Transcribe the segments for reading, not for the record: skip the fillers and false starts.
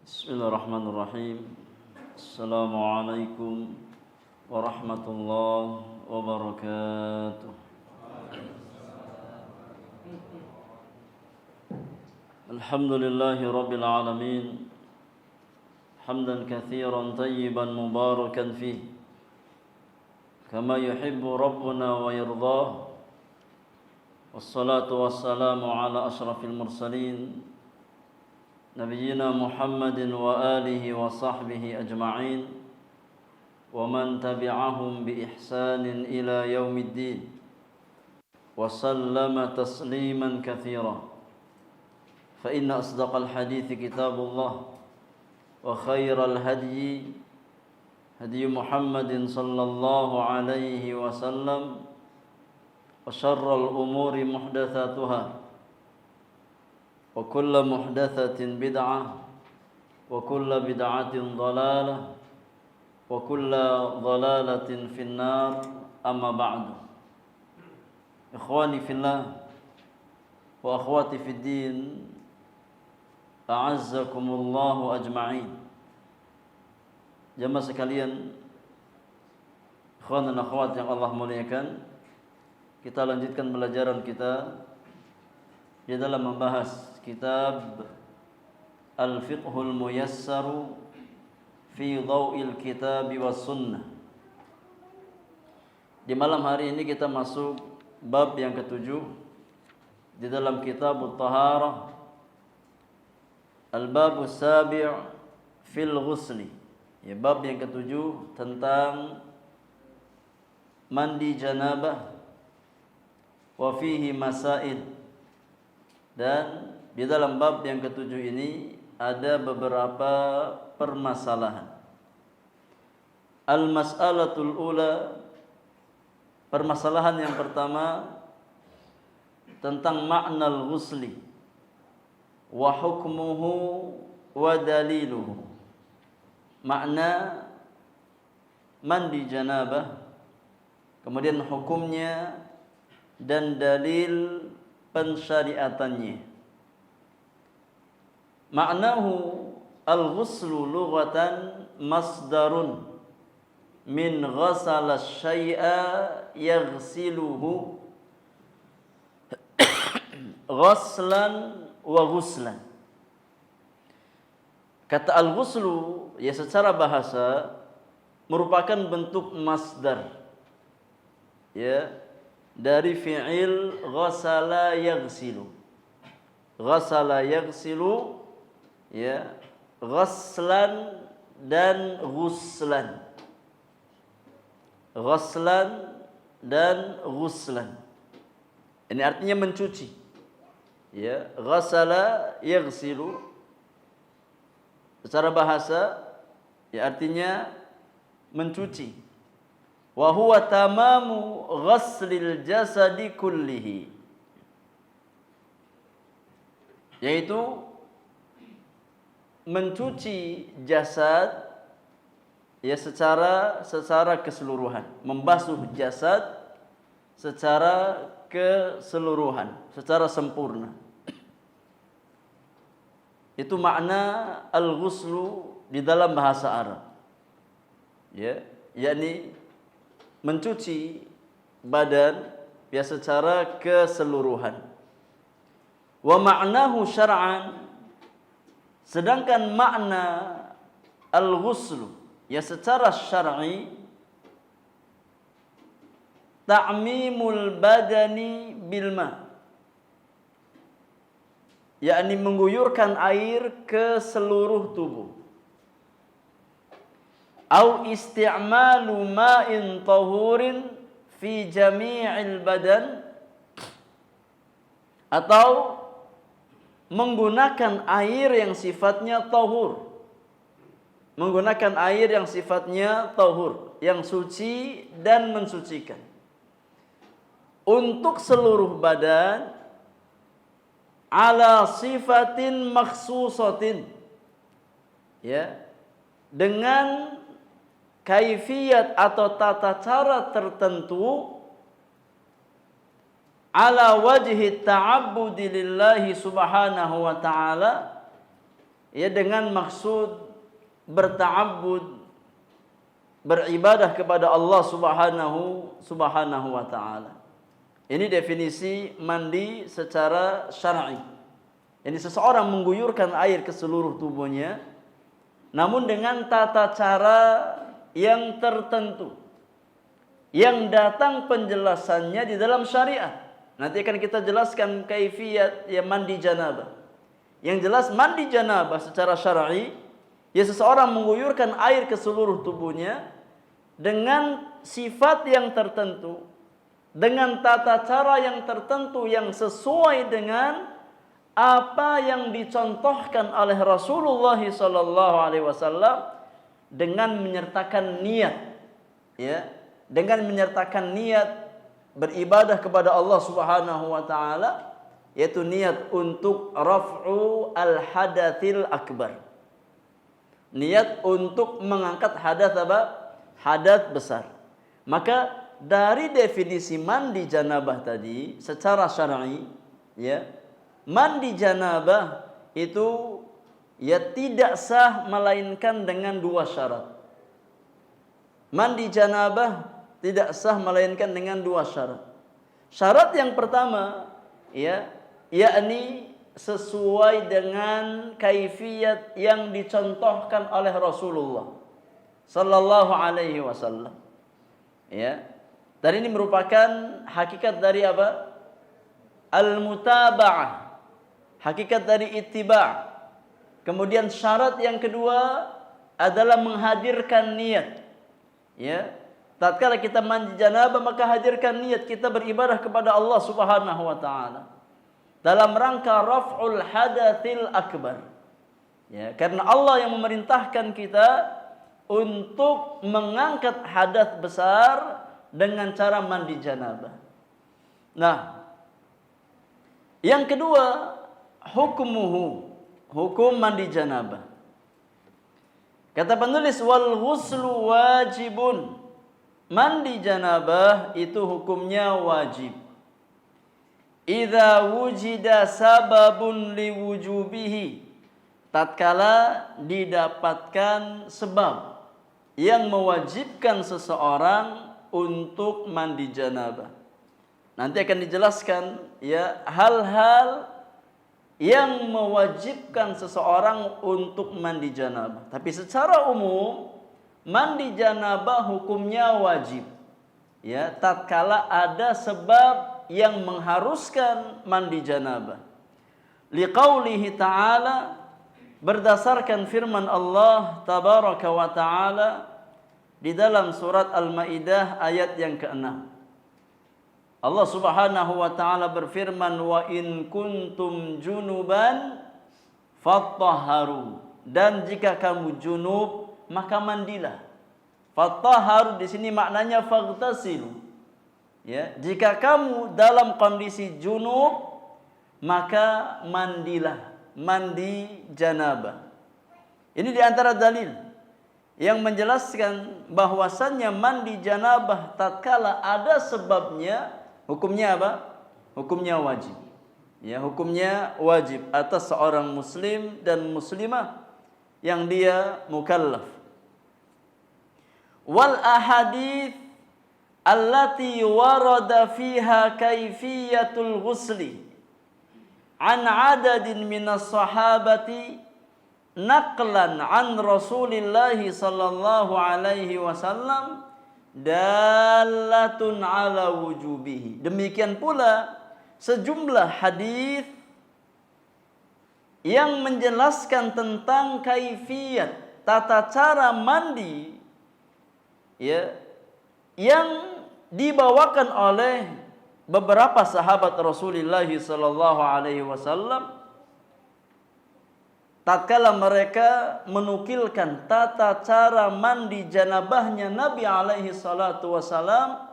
Bismillahirrahmanirrahim. Assalamualaikum warahmatullahi wabarakatuh. Alhamdulillahi rabbil alamin. Hamdan katsiran tayyiban mubarakan fihi kama yuhibbu rabbuna wa yardah. Wassalatu wassalamu ala asyrafil mursalin Nabiyyina Muhammadin wa alihi wa sahbihi ajma'in wa man tabi'ahum bi ihsanin ila yaumiddin wa sallama tasliman katsira. Fa inna asdaqal hadithi kitabullah wa khairal hadyi hadyi Muhammadin sallallahu alaihi wasallam wa syarral umuri muhdatsatuha wa kullu muhdatsatin bid'ah wa kullu bid'atin dhalalah wa kullu dhalalatin finnar. Amma ba'du. Ikhwani fillah wa akhwati fid din, a'azzakumullahu ajma'in. Jamaah sekalian, ikhwan dan akhwat yang Allah muliakan, kita lanjutkan pelajaran kita di dalam membahas kitab Al-Fiqhul Muyassaru fi Dhaw'il Kitab was Sunnah. Di malam hari ini kita masuk bab yang ketujuh di dalam kitab At-Taharah, Al-Bab As-Sabi' fil Ghusli. Ya, bab yang ketujuh tentang mandi janabah wa fihi masail. Dan di dalam bab yang ketujuh ini ada beberapa permasalahan. Al-mas'alatul ula, permasalahan yang pertama tentang makna al-ghusli wa hukmuhu wa daliluhu. Makna mandi janabah, kemudian hukumnya dan dalil pensyariatannya. Ma'nahu al-ghuslu lughatan masdarun min ghasala syai'a yaghsiluhu ghaslan wa ghuslan. Kata al-ghuslu ya secara bahasa merupakan bentuk masdar, ya, dari fi'il ghasala yaghsilu. Ghasala yaghsilu, ya, ghaslan dan ghuslan. Ghaslan dan ghuslan. Ini artinya mencuci. Ya, ghasala yaghsilu secara bahasa ya artinya mencuci. Wa huwa tamamu ghaslil jasadi kullihi, yaitu mencuci jasad ya secara keseluruhan, membasuh jasad secara keseluruhan, secara sempurna. Itu makna al-ghuslu di dalam bahasa Arab. Ya, yakni mencuci badan ya secara keseluruhan. Wa ma'nahu syar'an, sedangkan makna al-ghuslu ya secara syar'i ta'mimul badani bil ma', yakni mengguyurkan air ke seluruh tubuh. Au isti'malu ma'in tahurin fi jami'il badan, atau menggunakan air yang sifatnya tahur, menggunakan air yang sifatnya tahur, yang suci dan mensucikan untuk seluruh badan, ala sifatin makhsusatin, ya, dengan kaifiyat atau tata cara tertentu, ala wajhi ta'abbudi lillahi subhanahu wa ta'ala, ya dengan maksud berta'abbud, beribadah kepada Allah Subhanahu wa taala. Ini definisi mandi secara syar'i. Ini seseorang mengguyurkan air ke seluruh tubuhnya, namun dengan tata cara yang tertentu, yang datang penjelasannya di dalam syariat. Nanti akan kita jelaskan kaifiyat ya mandi janabah. Yang jelas mandi janabah secara syar'i, ya seseorang mengguyurkan air ke seluruh tubuhnya dengan sifat yang tertentu, dengan tata cara yang tertentu yang sesuai dengan apa yang dicontohkan oleh Rasulullah sallallahu alaihi wasallam, dengan menyertakan niat, ya, dengan menyertakan niat beribadah kepada Allah Subhanahu wa taala, yaitu niat untuk raf'u al-hadatsil akbar. Niat untuk mengangkat hadas apa? Hadas besar. Maka dari definisi mandi janabah tadi secara syar'i, ya, mandi janabah itu ya tidak sah melainkan dengan dua syarat. Mandi janabah tidak sah melainkan dengan dua syarat. Syarat yang pertama, ya, yakni sesuai dengan kaifiyat yang dicontohkan oleh Rasulullah sallallahu alaihi wasallam. Ya. Dan ini merupakan hakikat dari apa? Al-mutaba'ah. Hakikat dari ittiba'. Kemudian syarat yang kedua adalah menghadirkan niat. Ya. Tatkala kita mandi janabah maka hadirkan niat kita beribadah kepada Allah Subhanahu wa taala dalam rangka raf'ul hadatsil akbar. Ya, karena Allah yang memerintahkan kita untuk mengangkat hadas besar dengan cara mandi janabah. Nah, yang kedua, hukum mandi janabah. Kata penulis, wal ghuslu wajibun. Mandi janabah itu hukumnya wajib. Idza wujida sababun liwujubihi. Tatkala didapatkan sebab yang mewajibkan seseorang untuk mandi janabah. Nanti akan dijelaskan ya hal-hal yang mewajibkan seseorang untuk mandi janabah. Tapi secara umum mandi janabah hukumnya wajib. Ya, tatkala ada sebab yang mengharuskan mandi janabah. Liqaulihi ta'ala, berdasarkan firman Allah tabaraka wa ta'ala di dalam surat Al-Maidah ayat yang ke-6. Allah Subhanahu wa taala berfirman, wa in kuntum junuban fattahharu. Dan jika kamu junub maka mandilah. Fattahharu di sini maknanya faghtasilu. Ya, jika kamu dalam kondisi junub maka mandilah, mandi janabah. Ini di antara dalil yang menjelaskan bahwasannya mandi janabah tatkala ada sebabnya, hukumnya apa? Hukumnya wajib. Ya, hukumnya wajib atas seorang muslim dan muslimah yang dia mukallaf. Wal ahadits allati warada fiha kaifiyatul ghusli an adadin minas sahabati naqlan an Rasulillah sallallahu alaihi wasallam dalatun ala wujubihi. Demikian pula sejumlah hadis yang menjelaskan tentang kaifiyat, tata cara mandi, ya, yang dibawakan oleh beberapa sahabat Rasulullah sallallahu alaihi wasallam tatkala mereka menukilkan tata cara mandi janabahnya Nabi alaihi salatu wasalam,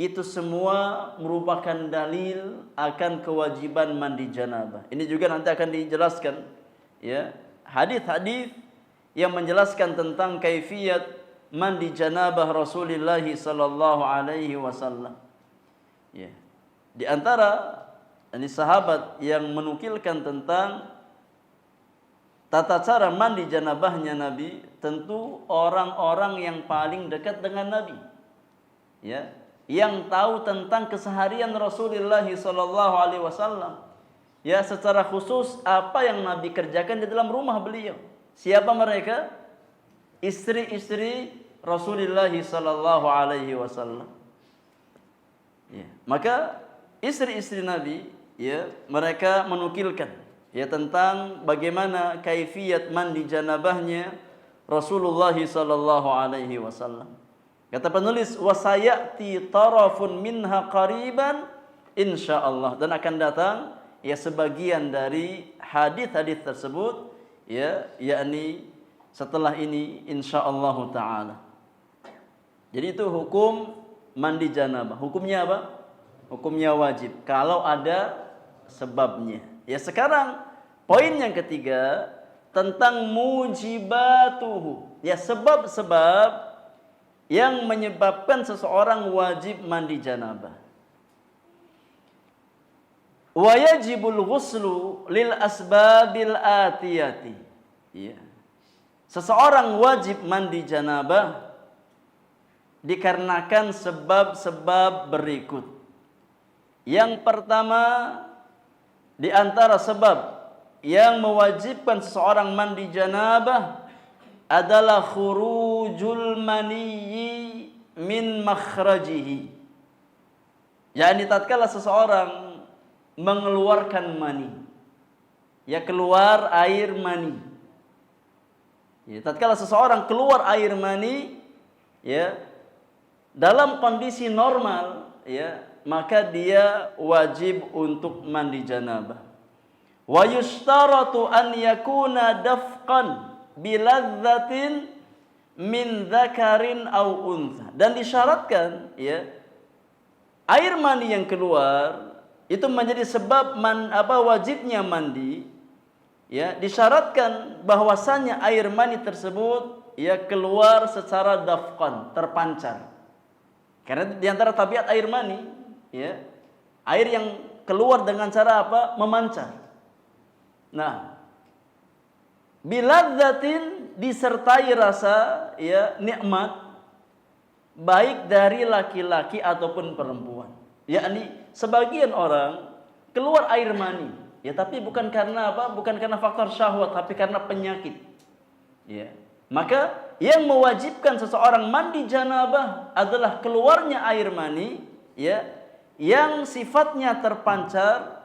itu semua merupakan dalil akan kewajiban mandi janabah. Ini juga nanti akan dijelaskan, ya, hadis-hadis yang menjelaskan tentang kaifiyat mandi janabah Rasulullah sallallahu alaihi wasallam. Ya. Di antara ini sahabat yang menukilkan tentang tata cara mandi janabahnya Nabi tentu orang-orang yang paling dekat dengan Nabi. Ya, yang tahu tentang keseharian Rasulullah sallallahu alaihi wasallam. Ya, secara khusus apa yang Nabi kerjakan di dalam rumah beliau. Siapa mereka? Istri-istri Rasulullah sallallahu alaihi wasallam. Ya, maka istri-istri Nabi, ya, mereka menukilkan ya tentang bagaimana kaifiyat mandi janabahnya Rasulullah sallallahu alaihi wasallam. Kata penulis, wasayati tarafun minha qariban insyaallah, dan akan datang ya sebagian dari hadis-hadis tersebut, ya, yakni setelah ini insyaallah taala. Jadi itu hukum mandi janabah. Hukumnya apa? Hukumnya wajib kalau ada sebabnya. Ya, sekarang poin yang ketiga tentang mujibatuhu. Ya, sebab-sebab yang menyebabkan seseorang wajib mandi janabah. Wa yajibul ghuslu lil asbabil atiyati. Ya. Seseorang wajib mandi janabah dikarenakan sebab-sebab berikut. Yang pertama di antara sebab yang mewajibkan seseorang mandi janabah adalah khurujul maniyyi min makhrajihi. yakni tatkala seseorang mengeluarkan mani, ya, keluar air mani. Ya, tatkala seseorang keluar air mani, ya, dalam kondisi normal, ya, maka dia wajib untuk mandi janabah. Wa yushtaratu an yakuna dafqan biladzatin min dzakarin au untha. Dan disyaratkan, ya, air mani yang keluar itu menjadi sebab wajibnya mandi, ya, disyaratkan bahwasanya air mani tersebut, ya, keluar secara dafqan, terpancar. Karena di antara tabiat air mani, ya, air yang keluar dengan cara apa? Memancar. Nah, biladzatin disertai rasa, ya, nikmat, baik dari laki-laki ataupun perempuan. Yakni sebagian orang keluar air mani, ya, tapi bukan karena apa? Bukan karena faktor syahwat, tapi karena penyakit. Ya. Maka yang mewajibkan seseorang mandi janabah adalah keluarnya air mani, ya, yang sifatnya terpancar,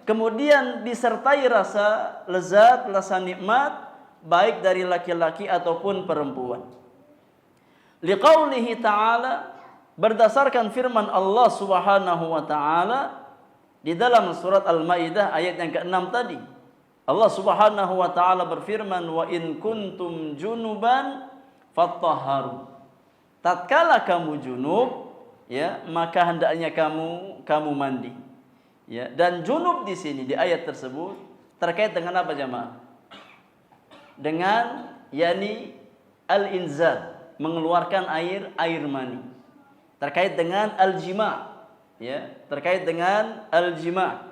kemudian disertai rasa lezat, rasa nikmat, baik dari laki-laki ataupun perempuan. Liqaulihi ta'ala, berdasarkan firman Allah Subhanahu wa ta'ala di dalam surat Al-Maidah ayat yang ke-6 tadi. Allah Subhanahu wa ta'ala berfirman, wa in kuntum junuban fattahharu. Tatkala kamu junub, ya, maka hendaknya kamu mandi. Ya, dan junub di sini di ayat tersebut terkait dengan apa, jemaah? Dengan yakni al-inzal, mengeluarkan air mani. Terkait dengan al-jima', ya, terkait dengan al-jima'.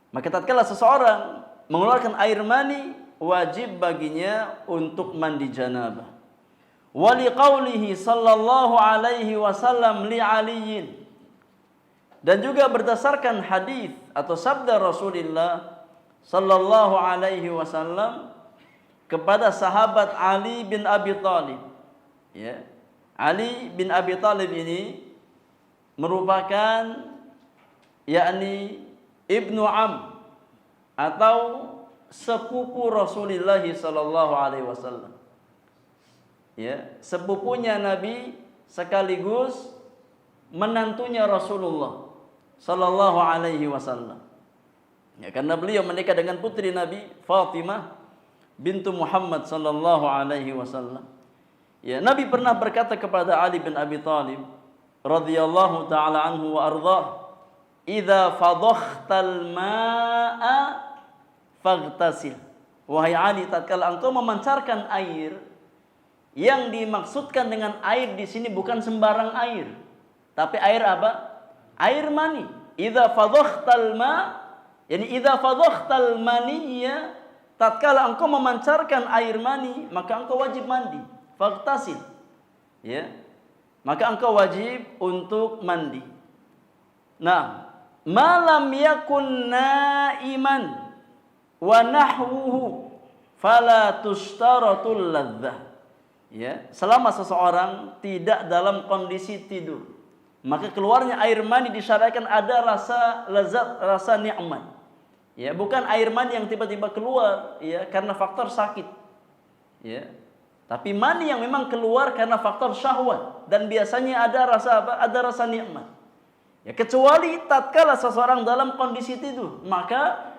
Maka tatkala seseorang mengeluarkan air mani, wajib baginya untuk mandi janabah. Wa liqaulihi sallallahu alaihi wasallam li aliyin. Dan juga berdasarkan hadis atau sabda Rasulullah sallallahu alaihi wasallam kepada sahabat Ali bin Abi Thalib. Ya. Ali bin Abi Thalib ini merupakan yakni ibnu am atau sepupu Rasulullah sallallahu alaihi wasallam. Ya, sepupunya Nabi sekaligus menantunya Rasulullah sallallahu alaihi wasallam. Ya, karena beliau menikah dengan putri Nabi Fatimah bintu Muhammad sallallahu alaihi wasallam. Ya, Nabi pernah berkata kepada Ali bin Abi Thalib radhiyallahu taala anhu wa ardhah, "Idza fadakhtal ma'a faghtasil." Wahai Ali, tatkala engkau memancarkan air, yang dimaksudkan dengan air di sini bukan sembarang air, tapi air apa? Air mani. Idza fadakhtal ma', yani idza fadakhtal maniyya tatkala engkau memancarkan air mani, maka engkau wajib mandi. Faghtasil. Ya. Maka engkau wajib untuk mandi. Nah, malam yakun naiman wa nahwuhu fala tushtaratul ladzah. Ya, selama seseorang tidak dalam kondisi tidur, maka keluarnya air mani disyariatkan ada rasa lezat, rasa nikmat. Ya, bukan air mani yang tiba-tiba keluar ya karena faktor sakit. Ya. Tapi mani yang memang keluar karena faktor syahwat dan biasanya ada rasa apa? Ada rasa nikmat. Ya, kecuali tatkala seseorang dalam kondisi tidur, maka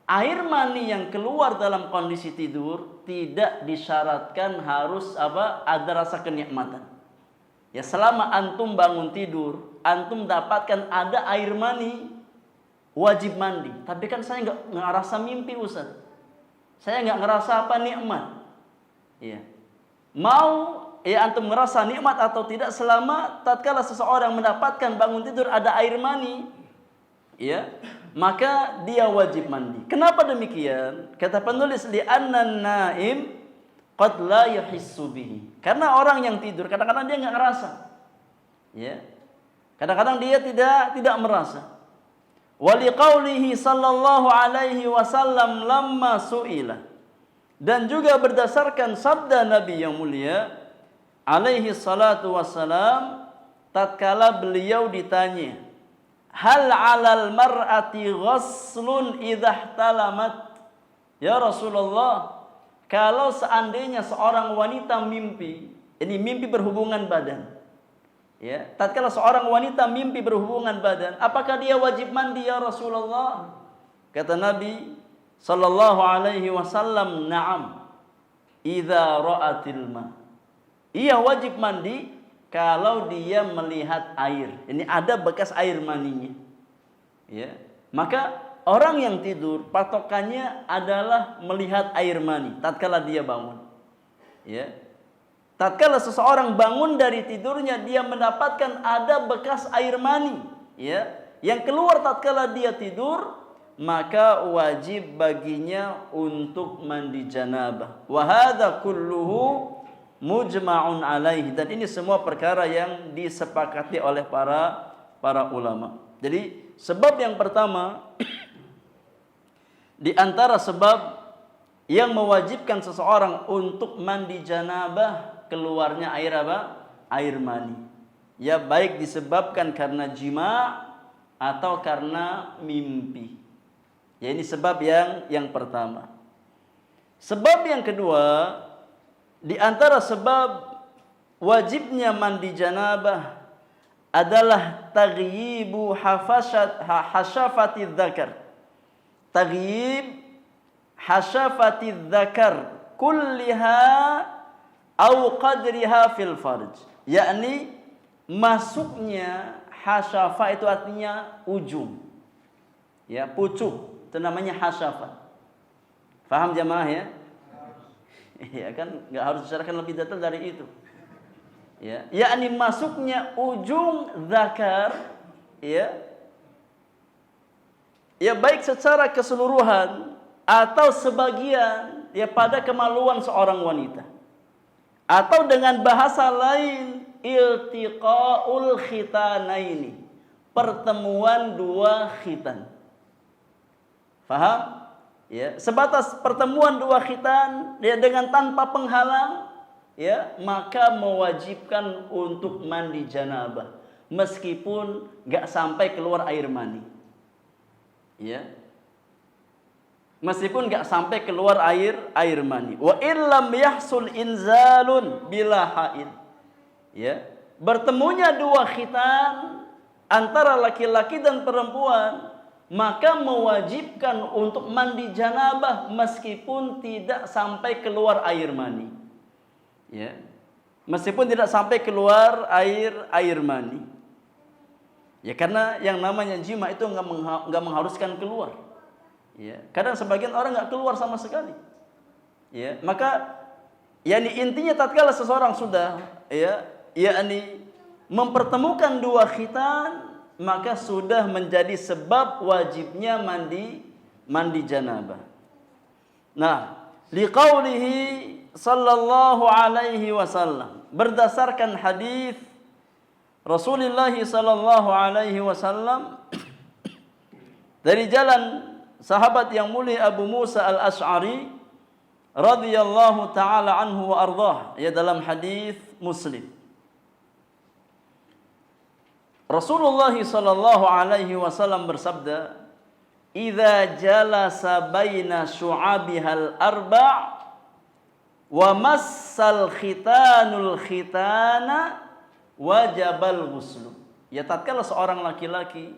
air mani yang keluar dalam kondisi tidur tidak disyaratkan harus apa? Ada rasa kenikmatan. Ya, selama antum bangun tidur, antum dapatkan ada air mani, wajib mandi. Tapi kan saya nggak ngerasa mimpi, Ustaz. Saya nggak ngerasa apa nikmat. Ya. Mau ya antum ngerasa nikmat atau tidak selama tatkala seseorang mendapatkan bangun tidur ada air mani, ya, maka dia wajib mandi. Kenapa demikian? Kata penulis, li'annan naim qad la yahissu bihi. Karena orang yang tidur kadang-kadang dia nggak ngerasa. Ya. Kadang-kadang dia tidak merasa. Waliqaulihi sallallahu alaihi wasallam lamma su'ila. Dan juga berdasarkan sabda Nabi yang mulia alaihi salatu wassalam tatkala beliau ditanya, hal 'alal mar'ati ghuslun idza ihtalamat? Ya Rasulullah, kalau seandainya seorang wanita mimpi, ini mimpi berhubungan badan. Ya, tatkala seorang wanita mimpi berhubungan badan, apakah dia wajib mandi ya Rasulullah? Kata Nabi sallallahu alaihi wasallam, na'am. Idza ra'atil ma. Ia wajib mandi kalau dia melihat air. Ini ada bekas air maninya. Ya. Maka orang yang tidur patokannya adalah melihat air mani tatkala dia bangun. Ya. Tatkala seseorang bangun dari tidurnya, dia mendapatkan ada bekas air mani, ya, yang keluar tatkala dia tidur, maka wajib baginya untuk mandi janabah. Wa hadza kulluhu mujma'un alaihi. Dan ini semua perkara yang disepakati oleh para ulama. Jadi sebab yang pertama di antara sebab yang mewajibkan seseorang untuk mandi janabah, keluarnya air apa? Air mani. Ya, baik disebabkan karena jima atau karena mimpi. Ya, ini sebab yang pertama. Sebab yang kedua, di antara sebab wajibnya mandi janabah adalah taghyibu hasyafati dzakar. Taghyib hasyafati dzakar kulliha au qadriha fil farj, yakni masuknya hasyafa itu artinya ujung, ya, pucuk, itu namanya hasyafa. Faham jamaah ya? Ya kan, nggak harus diceritakan lebih detail dari itu. Ya, yakni masuknya ujung zakar, ya, ya baik secara keseluruhan atau sebagian, ya pada kemaluan seorang wanita. Atau dengan bahasa lain, iltiqaul khitanaini, pertemuan dua khitan. Faham? Ya, sebatas pertemuan dua khitan, ya, dengan tanpa penghalang, ya, maka mewajibkan untuk mandi janabah meskipun enggak sampai keluar air mani. Ya. Meskipun enggak sampai keluar air mani. Wa illam yahsul inzalun bila haid. Ya, bertemunya dua khitan antara laki-laki dan perempuan, maka mewajibkan untuk mandi janabah meskipun tidak sampai keluar air mani. Ya. Meskipun tidak sampai keluar air mani. Ya, karena yang namanya jima itu enggak mengharuskan keluar. Ya, kadang sebagian orang nggak keluar sama sekali. Ya, maka yakni intinya tatkala seseorang sudah yakni mempertemukan dua khitan, maka sudah menjadi sebab wajibnya mandi janabah. Nah, liqaulihi sallallahu alaihi wasallam, berdasarkan hadis Rasulullah sallallahu alaihi wasallam dari jalan sahabat yang mulia Abu Musa al-Asy'ari radhiyallahu taala anhu wa ardhah, ya, dalam hadis Muslim. Rasulullah sallallahu alaihi wasallam bersabda, "Idza jalasa baina syu'abihal arba' wa massal khitanul khitana wajabal ghuslu." Ya, tatkala seorang laki-laki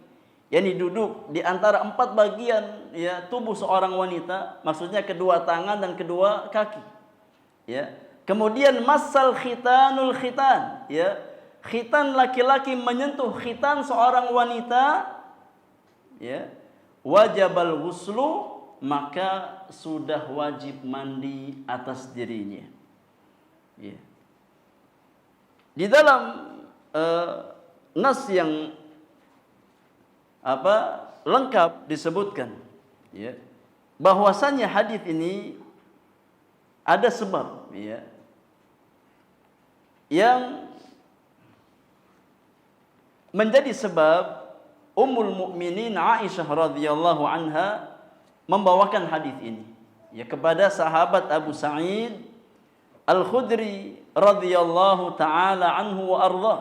yakni duduk di antara 4 bagian, ya, tubuh seorang wanita, maksudnya kedua tangan dan kedua kaki, ya. Kemudian massal khitanul khitan, ya, khitan laki-laki menyentuh khitan seorang wanita, ya, wajabal ghuslu, maka sudah wajib mandi atas dirinya. Ya. Di dalam nas yang lengkap disebutkan, ya, bahwasanya hadis ini ada sebab, ya, yang menjadi sebab Ummul Mukminin Aisyah radhiyallahu anha membawakan hadis ini, ya, kepada sahabat Abu Sa'id Al-Khudri radhiyallahu taala anhu wa ardhah,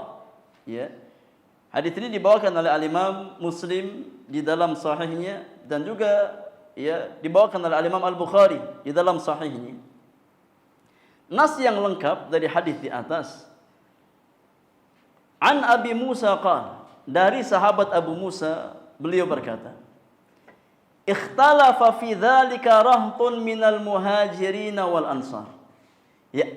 ya. Hadis ini dibawakan oleh Al-Imam Muslim di dalam sahihnya, dan juga, ya, dibawakan oleh Al-Imam Al-Bukhari di dalam sahihnya. Nas yang lengkap dari hadis di atas, an Abi Musa qala, dari sahabat Abu Musa, beliau berkata, ikhtalafa fi dzalika rahtun minal muhajirin wal ansar. Ya,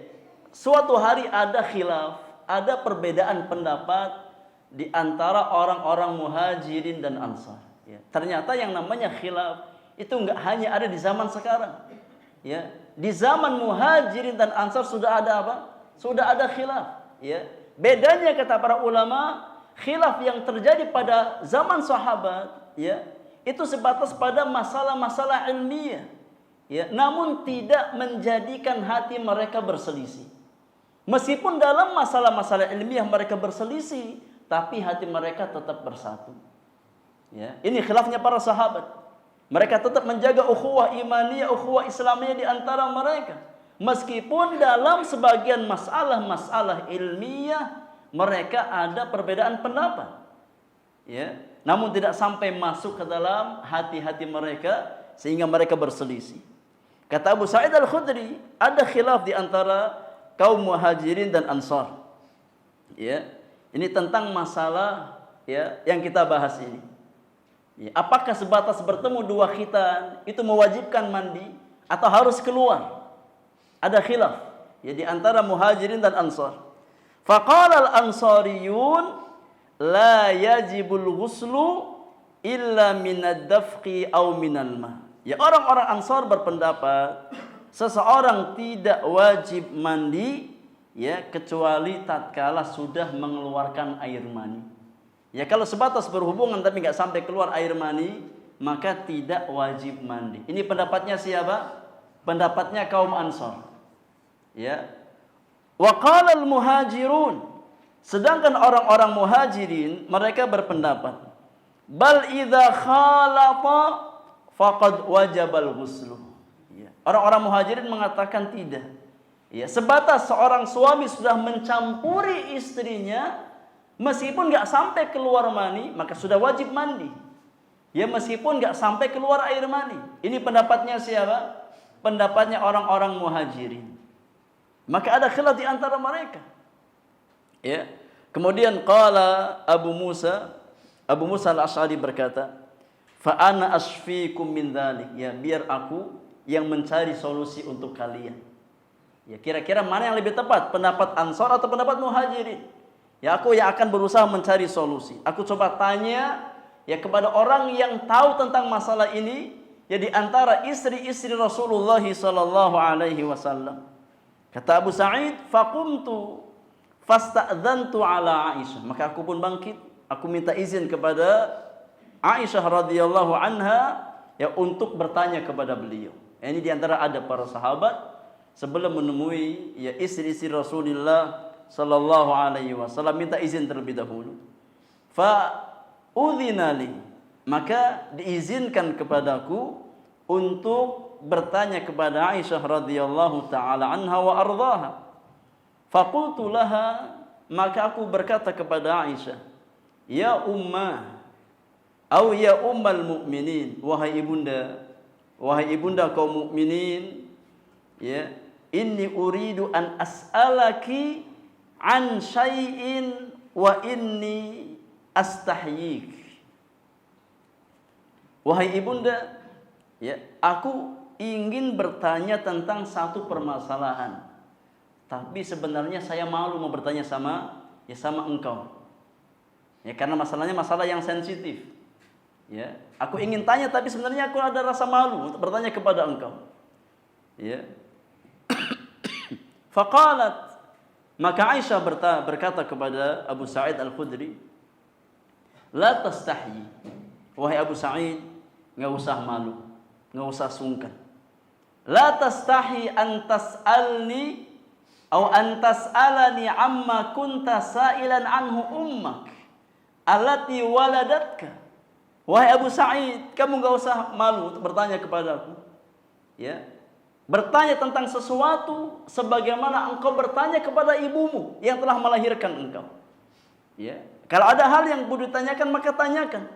suatu hari ada khilaf, ada perbedaan pendapat di antara orang-orang muhajirin dan ansar. Ya, ternyata yang namanya khilaf itu enggak hanya ada di zaman sekarang. Ya, di zaman muhajirin dan ansar sudah ada apa? Sudah ada khilaf. Ya, bedanya kata para ulama, khilaf yang terjadi pada zaman sahabat, ya, itu sebatas pada masalah-masalah ilmiah, ya, namun tidak menjadikan hati mereka berselisih. Meskipun dalam masalah-masalah ilmiah mereka berselisih, tapi hati mereka tetap bersatu. Ya, ini khilafnya para sahabat. Mereka tetap menjaga ukhuwah imaniyah, ukhuwah islamiyah di antara mereka. Meskipun dalam sebagian masalah-masalah ilmiah mereka ada perbedaan pendapat. Ya, namun tidak sampai masuk ke dalam hati-hati mereka sehingga mereka berselisih. Kata Abu Sa'id Al-Khudri, ada khilaf di antara kaum muhajirin dan ansar. Ya, ini tentang masalah, ya, yang kita bahas ini. Ya, apakah sebatas bertemu 2 khitan itu mewajibkan mandi atau harus keluar? Ada khilaf, ya, di antara muhajirin dan ansar. Faqala al-ansariyun la yajibul ghuslu illa minad dafqi aw minal ma. Ya, orang-orang ansar berpendapat seseorang tidak wajib mandi, ya, kecuali tatkala sudah mengeluarkan air mani. Ya, kalau sebatas berhubungan tapi nggak sampai keluar air mani, maka tidak wajib mandi. Ini pendapatnya siapa? Pendapatnya kaum ansar. Ya. Wa qala al-muhajirun, sedangkan orang-orang muhajirin mereka berpendapat, bal idza khalafa faqad wajabal ghuslu. Ya. Orang-orang muhajirin mengatakan tidak. Ya, sebatas seorang suami sudah mencampuri istrinya, meskipun nggak sampai keluar mani, maka sudah wajib mandi. Ya, meskipun nggak sampai keluar air mani. Ini pendapatnya siapa? Pendapatnya orang-orang muhajirin. Maka ada khilaf di antara mereka. Ya. Kemudian qala Abu Musa Al-Asy'ari berkata, fa ana asfikum min dzalik. Ya, biar aku yang mencari solusi untuk kalian. Ya, kira-kira mana yang lebih tepat, pendapat Ansar atau pendapat Muhajirin? Ya, aku yang akan berusaha mencari solusi. Aku coba tanya, ya, kepada orang yang tahu tentang masalah ini, ya, di antara istri-istri Rasulullah sallallahu alaihi wasallam. Kata Abu Sa'id, faqumtu fasta'dzantu ala Aisyah. Maka aku pun bangkit, aku minta izin kepada Aisyah radhiyallahu anha, ya, untuk bertanya kepada beliau. Ini di antara adab para sahabat sebelum menemui ya istri-istri Rasulullah sallallahu alaihi wasallam, minta izin terlebih dahulu. Fa udzinali, maka diizinkan kepadaku untuk bertanya kepada Aisyah radhiyallahu taala anha wa ardhaha. Faqultu laha, maka aku berkata kepada Aisyah, ya ummah, atau ya ummal mukminin, wahai ibunda kaum mukminin, ya, inni uridu an as'alaki an syai'in wa inni astahyik. Wahai ibunda, ya, aku ingin bertanya tentang satu permasalahan, tapi sebenarnya saya malu mau bertanya sama engkau. Ya, karena masalahnya masalah yang sensitif. Ya, aku ingin tanya tapi sebenarnya aku ada rasa malu untuk bertanya kepada engkau. Ya. Faqalat, maka Aisyah berkata kepada Abu Sa'id Al-Khudri, la tastahyi, wahai Abu Sa'id, enggak usah malu, enggak usah sungkan. La tastahyi an tas'alni atau an tas'alani amma kunta sa'ilan anhu ummak allati waladatka. Wahai Abu Sa'id, kamu enggak usah malu untuk bertanya kepadaku. Ya. Bertanya tentang sesuatu sebagaimana engkau bertanya kepada ibumu yang telah melahirkan engkau. Ya. Kalau ada hal yang perlu ditanyakan, maka tanyakan.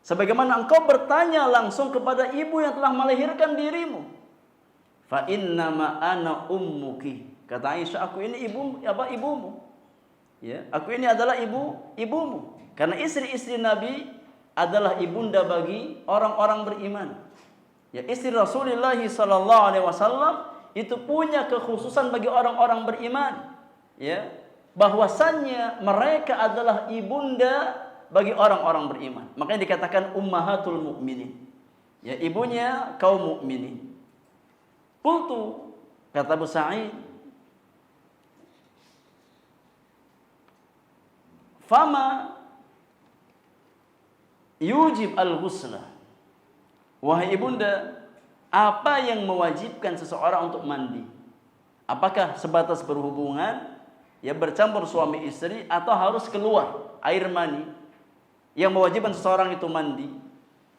Sebagaimana engkau bertanya langsung kepada ibu yang telah melahirkan dirimu. Fa innama ana ummuki. Kata Aisyah, aku ini ibumu. Ya, aku ini adalah ibumu. Karena istri-istri Nabi adalah ibunda bagi orang-orang beriman. Ya, istri Rasulullah sallallahu alaihi wasallam itu punya kekhususan bagi orang-orang beriman. Ya, bahwasannya mereka adalah ibunda bagi orang-orang beriman. Makanya dikatakan ummahatul mukminin. Ya, ibunya kaum mukminin. Qultu, kata Abu Sa'id, fama yujib al-ghusla. Wahai ibunda, apa yang mewajibkan seseorang untuk mandi? Apakah sebatas berhubungan, ya bercampur suami istri, atau harus keluar air mani yang mewajibkan seseorang itu mandi?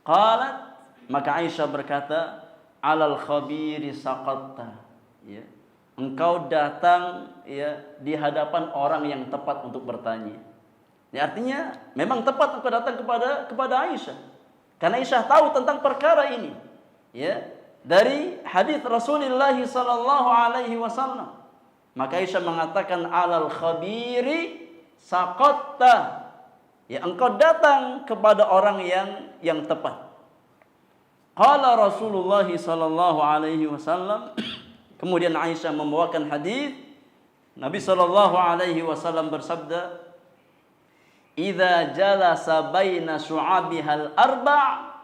Qalat, maka Aisyah berkata, alal khabiri saqatta. Ya, engkau datang ya di hadapan orang yang tepat untuk bertanya. Ya, artinya memang tepat engkau datang kepada Aisyah. Karena Aisyah tahu tentang perkara ini, ya, dari hadis Rasulullah sallallahu alaihi wasallam. Maka Aisyah mengatakan alal khabiri saqatta. Ya, engkau datang kepada orang yang tepat. Qala Rasulullah sallallahu alaihi wasallam. Kemudian Aisyah membawakan hadis Nabi sallallahu alaihi wasallam bersabda, idza jalasa baina syu'abihal arba'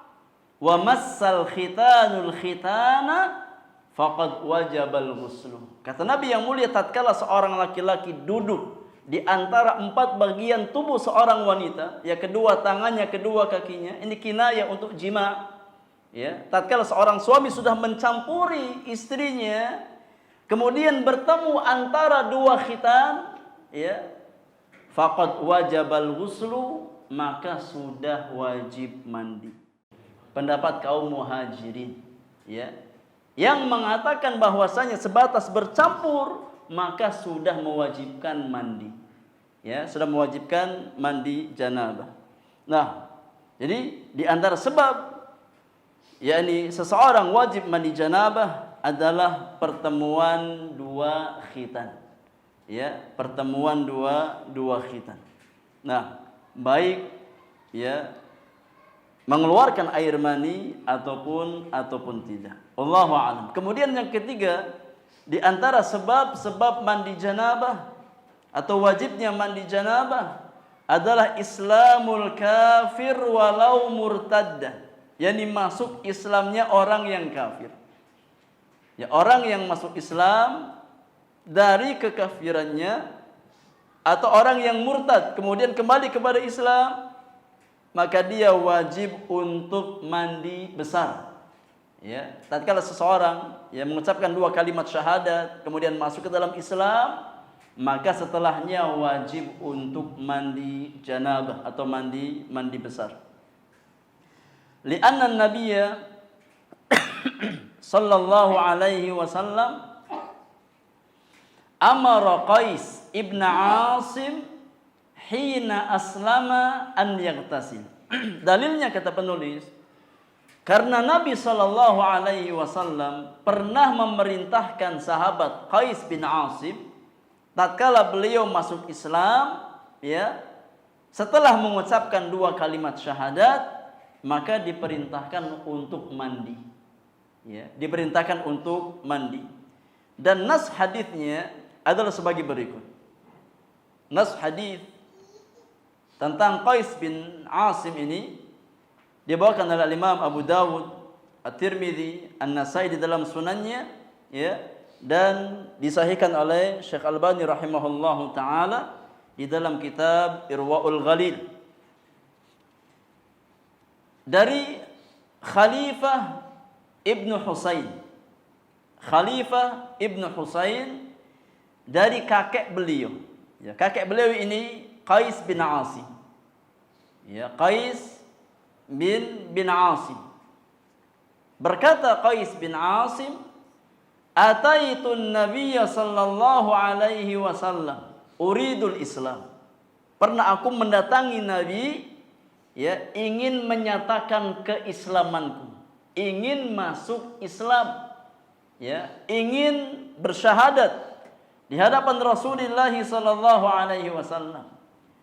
wa massal khitanul khitana faqad wajabal ghuslu. Kata Nabi yang mulia, tatkala seorang laki-laki duduk di antara 4 bagian tubuh seorang wanita, ya kedua tangannya, kedua kakinya, ini kinayah untuk jima. Ya, tatkala seorang suami sudah mencampuri istrinya, kemudian bertemu antara 2 khitan, ya, faqad wajabal ghuslu, maka sudah wajib mandi. Pendapat kaum muhajirin, ya, yang mengatakan bahwasanya sebatas bercampur maka sudah mewajibkan mandi. Ya, sudah mewajibkan mandi janabah. Nah, jadi di antara sebab yakni seseorang wajib mandi janabah adalah pertemuan 2 khitan. Ya, pertemuan dua khitan. Nah, baik ya mengeluarkan air mani ataupun tidak. Allahu a'lam. Kemudian yang ketiga, di antara sebab mandi janabah atau wajibnya mandi janabah adalah islamul kafir walau murtadda. Yani masuk Islamnya orang yang kafir. Ya, orang yang masuk Islam dari kekafirannya, atau orang yang murtad kemudian kembali kepada Islam, maka dia wajib untuk mandi besar. Ya, tatkala seseorang yang mengucapkan 2 kalimat syahadat kemudian masuk ke dalam Islam, maka setelahnya wajib untuk mandi janabah atau mandi besar. Li'anna an-nabiyya sallallahu alaihi wasallam amara Qais ibn Asim hina aslama an yaghtasil. Dalilnya kata penulis, karena Nabi sallallahu alaihi wasallam pernah memerintahkan sahabat Qais bin Asim tatkala beliau masuk Islam, ya, setelah mengucapkan 2 kalimat syahadat, maka diperintahkan untuk mandi. Ya, diperintahkan untuk mandi. Dan nas hadisnya adalah sebagai berikut. Nas hadis tentang Qais bin Asim ini dibawakan oleh Imam Abu Dawud, At-Tirmidzi, An-Nasai di dalam sunannya, ya, dan disahihkan oleh Syekh Albani rahimahullahu taala di dalam kitab Irwaul Ghalil dari Khalifah Ibnu Husain. Khalifah Ibnu Husain dari kakek beliau. Ya, kakek beliau ini Qais bin Asim. Ya, Qais bin Asim. Berkata Qais bin Asim, "Ataitun Nabiyya sallallahu alaihi wasallam uridul Islam." Pernah aku mendatangi Nabi, ya, ingin menyatakan keislamanku, ingin masuk Islam, ya, ingin bersyahadat di hadapan Rasulullah sallallahu alaihi wasallam.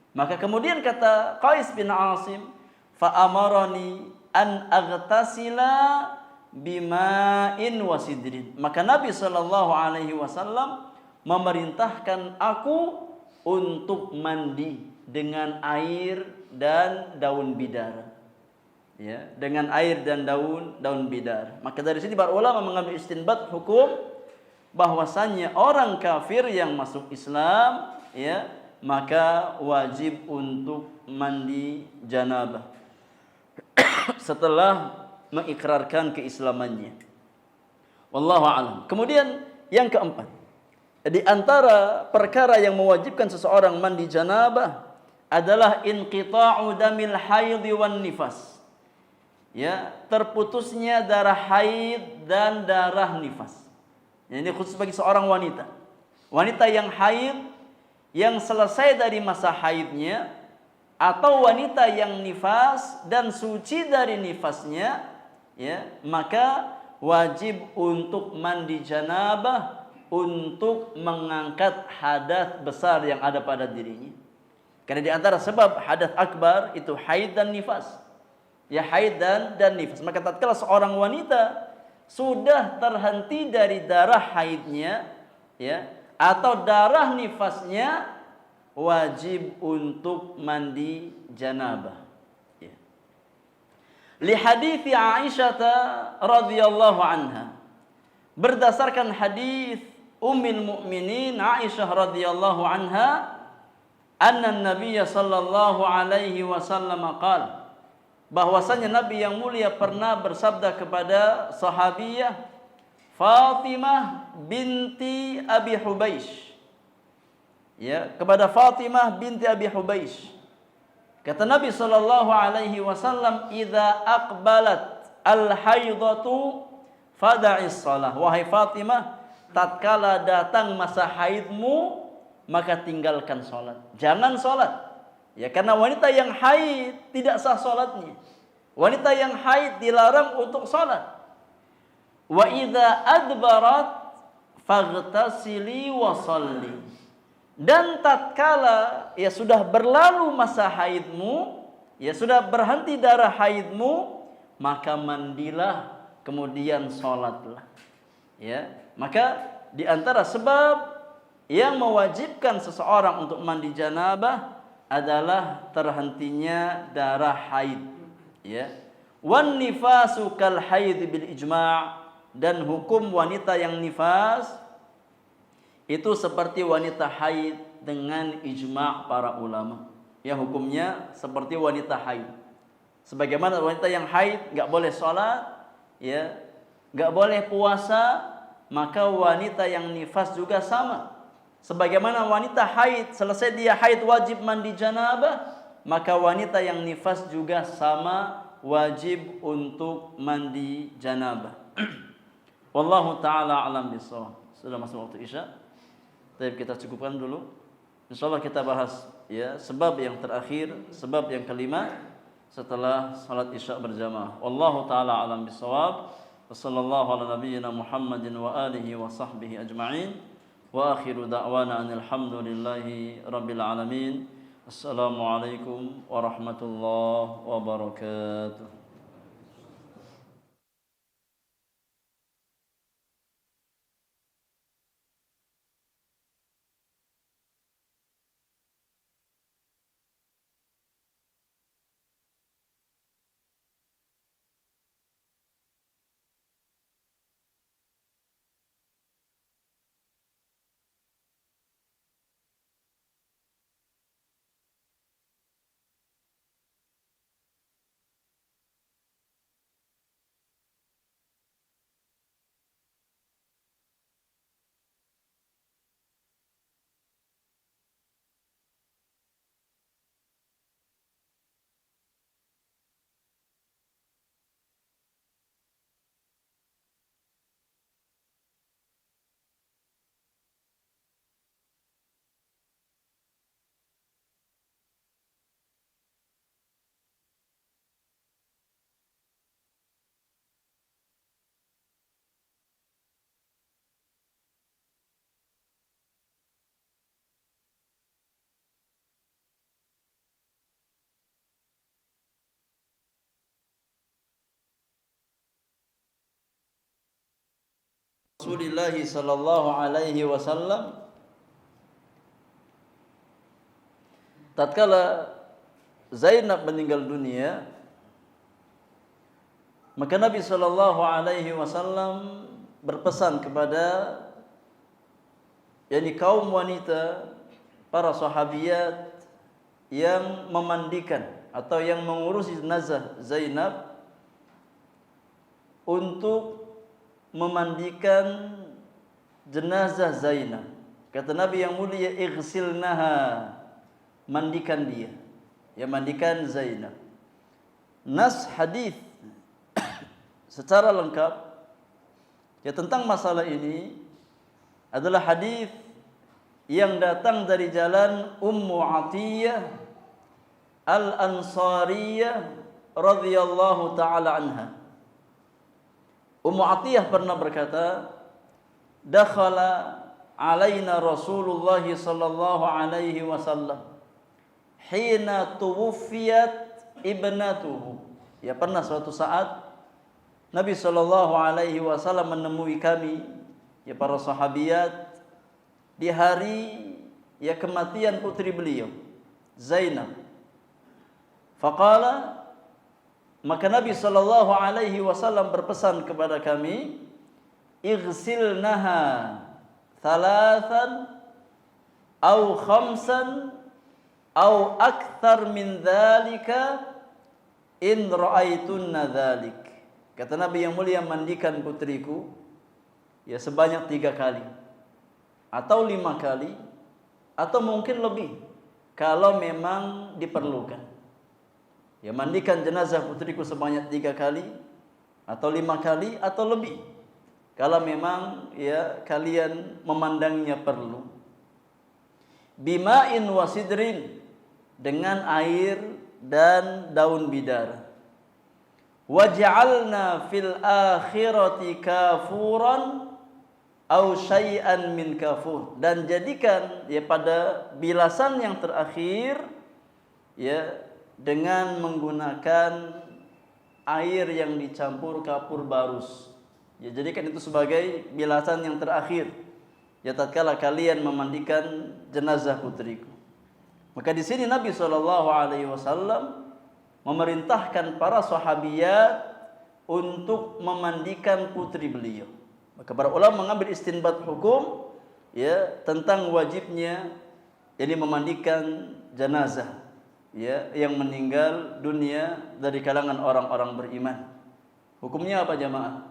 Maka kemudian kata Qais bin Asim, fa'amarani an aghtasila bima'in wasidrin. Maka Nabi sallallahu alaihi wasallam memerintahkan aku untuk mandi dengan air dan daun bidara. Ya, dengan air dan daun bidara. Maka dari sini para ulama mengambil istinbat hukum bahwasannya orang kafir yang masuk Islam, ya, maka wajib untuk mandi janabah setelah mengikrarkan keislamannya. Wallahu a'lam. Kemudian yang keempat, di antara perkara yang mewajibkan seseorang mandi janabah adalah inqita'u damil haid wan nifas. Ya, terputusnya darah haid dan darah nifas. Ya, ini khusus bagi seorang wanita. Wanita yang haid, yang selesai dari masa haidnya, atau wanita yang nifas dan suci dari nifasnya, ya, maka wajib untuk mandi janabah untuk mengangkat hadas besar yang ada pada dirinya. Karena di antara sebab hadas akbar itu haid dan nifas. Ya, haid dan nifas. Maka tatkala seorang wanita sudah terhenti dari darah haidnya, ya, atau darah nifasnya, wajib untuk mandi janabah. Ya. Li hadithi Aisyah radhiyallahu anha. Berdasarkan hadis Ummul Mukminin Aisyah radhiyallahu anha, anna Nabiy sallallahu alaihi wasallam qala, bahwasanya Nabi yang mulia pernah bersabda kepada sahabiyah Fatimah binti Abi Hubaish. Ya, kepada Fatimah binti Abi Hubaish. Kata Nabi sallallahu alaihi wasallam, "Idza aqbalat al-haidatu fada'is shalah." Wahai Fatimah, tatkala datang masa haidmu, maka tinggalkan salat. Jangan salat. Ya, karena wanita yang haid tidak sah salatnya. Wanita yang haid dilarang untuk salat. Wa idza adbarat faghtasili wa shalli. Dan tatkala ya sudah berlalu masa haidmu, ya sudah berhenti darah haidmu, maka mandilah kemudian salatlah. Ya, maka di antara sebab yang mewajibkan seseorang untuk mandi janabah adalah terhentinya darah haid. Ya. Wan nifasu kal haid bil ijma', dan hukum wanita yang nifas itu seperti wanita haid dengan ijma' para ulama. Ya, hukumnya seperti wanita haid. Sebagaimana wanita yang haid enggak boleh salat, ya, Enggak boleh puasa, maka wanita yang nifas juga sama. Sebagaimana wanita haid, selesai dia haid wajib mandi janabah, maka wanita yang nifas juga sama wajib untuk mandi janabah. Wallahu taala alam bisawab. Sudah masuk waktu Isya. Tapi kita cukupkan dulu. Insyaallah kita bahas ya sebab yang terakhir, sebab yang kelima setelah salat Isya berjamaah. Wallahu taala alam bisawab. Wassallallahu ala nabiyyina Muhammadin wa alihi wa sahbihi ajma'in. Wa akhiru da'wana alhamdulillahi rabbil alamin. Assalamualaikum warahmatullahi wabarakatuh. Rasulullah sallallahu alaihi wasallam tatkala Zainab meninggal dunia, maka Nabi sallallahu alaihi wasallam berpesan kepada kaum wanita, para sahabiyat yang memandikan atau yang mengurusi jenazah Zainab untuk memandikan jenazah Zainab. Kata Nabi yang mulia, ighsilnaha, mandikan dia. Ya, mandikan Zainab. Nas hadis secara lengkap ya tentang masalah ini adalah hadis yang datang dari jalan Ummu Atiyah Al-Ansariyah radhiyallahu taala anha. Ummu Atiyah pernah berkata, dakhala alaina Rasulullah sallallahu alaihi wasallam hina tuwfiyat ibnatuhu. Ya, pernah suatu saat Nabi sallallahu alaihi wasallam menemui kami, ya para sahabiat, di hari ya kematian putri beliau Zainab. Faqala, maka Nabi sallallahu alaihi wasallam berpesan kepada kami, ighsilnaha thalathan au khamsan au akthar min dzalika in ra'aitunna dzalik. Kata Nabi yang mulia, mandikan putriku ya sebanyak 3 kali atau 5 kali atau mungkin lebih kalau memang diperlukan. Ya, mandikan jenazah putriku sebanyak 3 kali atau 5 kali atau lebih kalau memang ya kalian memandangnya perlu. Bima'in wasidrin, dengan air dan daun bidara. Waj'alna fil akhirati kafuran au syai'an min kafur, dan jadikan ya pada bilasan yang terakhir ya dengan menggunakan air yang dicampur kapur barus. Ya, jadikan itu sebagai bilasan yang terakhir ya tatkala kalian memandikan jenazah putriku. Maka di sini Nabi sallallahu alaihi wasallam memerintahkan para sahabiyat untuk memandikan putri beliau. Maka para ulama mengambil istinbat hukum ya tentang wajibnya memandikan jenazah ya yang meninggal dunia dari kalangan orang-orang beriman. Hukumnya apa jamaah?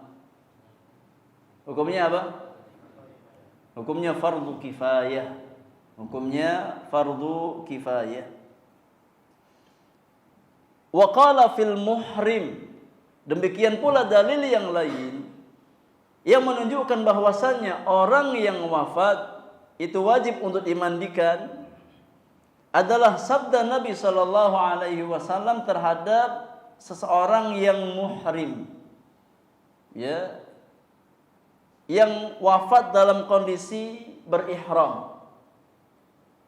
Hukumnya apa? Hukumnya fardu kifayah. Hukumnya fardu kifayah. Wa qala fil muhrim. Demikian pula dalil yang lain yang menunjukkan bahwasannya orang yang wafat itu wajib untuk dimandikan adalah sabda Nabi sallallahu alaihi wasallam terhadap seseorang yang muhrim. Ya. Yang wafat dalam kondisi berihram.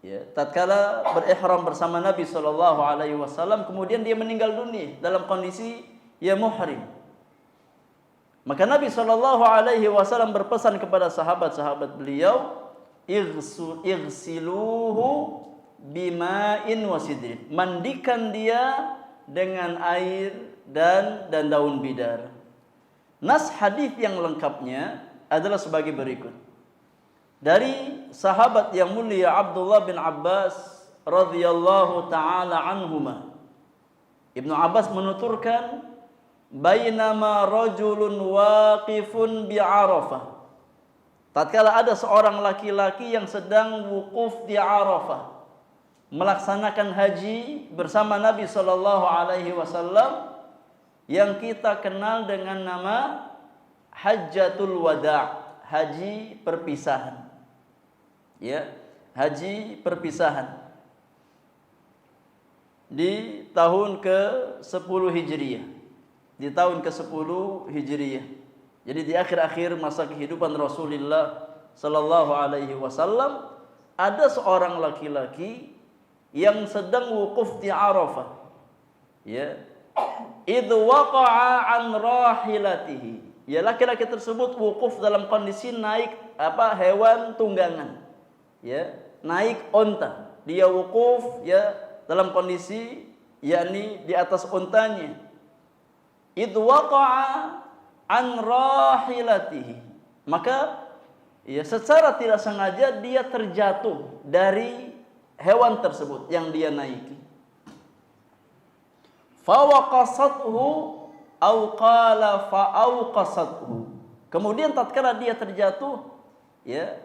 Ya, tatkala berihram bersama Nabi sallallahu alaihi wasallam kemudian dia meninggal dunia dalam kondisi ya muhrim. Maka Nabi sallallahu alaihi wasallam berpesan kepada sahabat-sahabat beliau, "Ighsiluhu bima'in wa sidrin." Mandikan dia dengan air dan daun bidar. Nas hadis yang lengkapnya adalah sebagai berikut. Dari sahabat yang mulia Abdullah bin Abbas radhiyallahu taala anhuma. Ibnu Abbas menuturkan, "Bainama rajulun waqifun bi Arafah." Tatkala ada seorang laki-laki yang sedang wukuf di Arafah, melaksanakan haji bersama Nabi sallallahu alaihi wasallam yang kita kenal dengan nama Hajjatul Wada', haji perpisahan. Ya, haji perpisahan. Di tahun ke-10 Hijriah. Di tahun ke-10 Hijriah. Jadi di akhir-akhir masa kehidupan Rasulullah sallallahu alaihi wasallam ada seorang laki-laki yang sedang wukuf di Arafah. Ya. Idh waqa'a an rahilatihi. Ya, laki-laki tersebut wukuf dalam kondisi naik hewan tunggangan. Ya, naik onta. Dia wukuf ya dalam kondisi yakni di atas ontanya. Idh waqa'a an rahilatihi. Maka ya secara tidak sengaja dia terjatuh dari hewan tersebut yang dia naiki. Fawaqasathu au qala fa'auqasathu. Kemudian tatkala dia terjatuh ya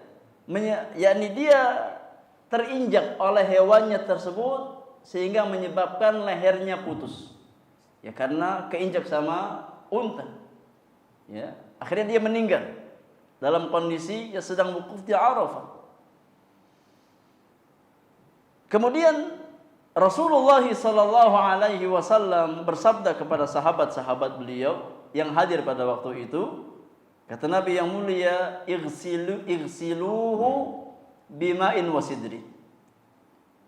yakni dia terinjak oleh hewannya tersebut sehingga menyebabkan lehernya putus. Ya karena keinjak sama unta. Ya, akhirnya dia meninggal dalam kondisi yang sedang wukuf di Arafah. Kemudian Rasulullah sallallahu alaihi wasallam bersabda kepada sahabat-sahabat beliau yang hadir pada waktu itu, kata Nabi yang mulia, "Ighsiluhu bima'in wa sidrin."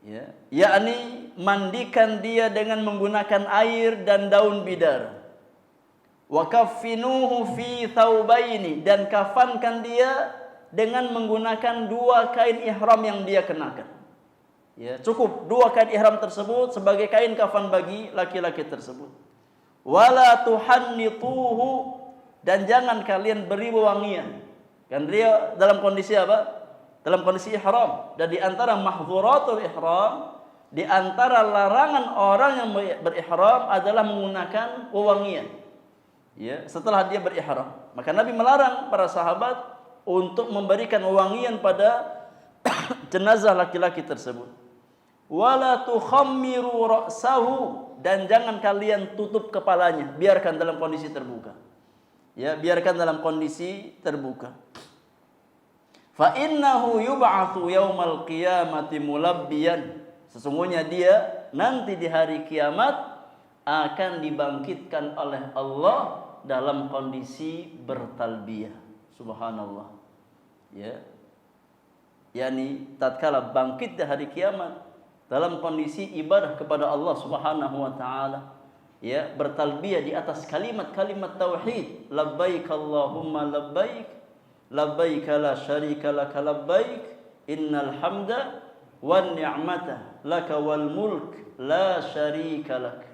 Ya, yakni mandikan dia dengan menggunakan air dan daun bidar. Wa kaffinuhu fi thawbaini, dan kafankan dia dengan menggunakan 2 kain ihram yang dia kenakan. Ya, cukup 2 kain ihram tersebut sebagai kain kafan bagi laki-laki tersebut. Wala tuhannituhu, dan jangan kalian beri wewangian. Kan dia dalam kondisi apa? Dalam kondisi ihram. Dan di antara mahdzuratul ihram, di antara larangan orang yang berihram adalah menggunakan wewangian. Ya, setelah dia berihram. Maka Nabi melarang para sahabat untuk memberikan wewangian pada jenazah laki-laki tersebut. Wala tukhammiru ra'sahu, dan jangan kalian tutup kepalanya, biarkan dalam kondisi terbuka. Ya, biarkan dalam kondisi terbuka. Fa innahu yub'atsu yaumal qiyamati mulabbiyan. Sesungguhnya dia nanti di hari kiamat akan dibangkitkan oleh Allah dalam kondisi bertalbiyah. Subhanallah. Ya. Yani tatkala bangkit di hari kiamat dalam kondisi ibadah kepada Allah Subhanahu wa taala, ya, bertalbiyah di atas kalimat-kalimat tauhid, labbaik Allahumma labbaik, labbaik la syarika lak labbaik, innal hamda wan ni'mata laka wal mulk la syarika lak.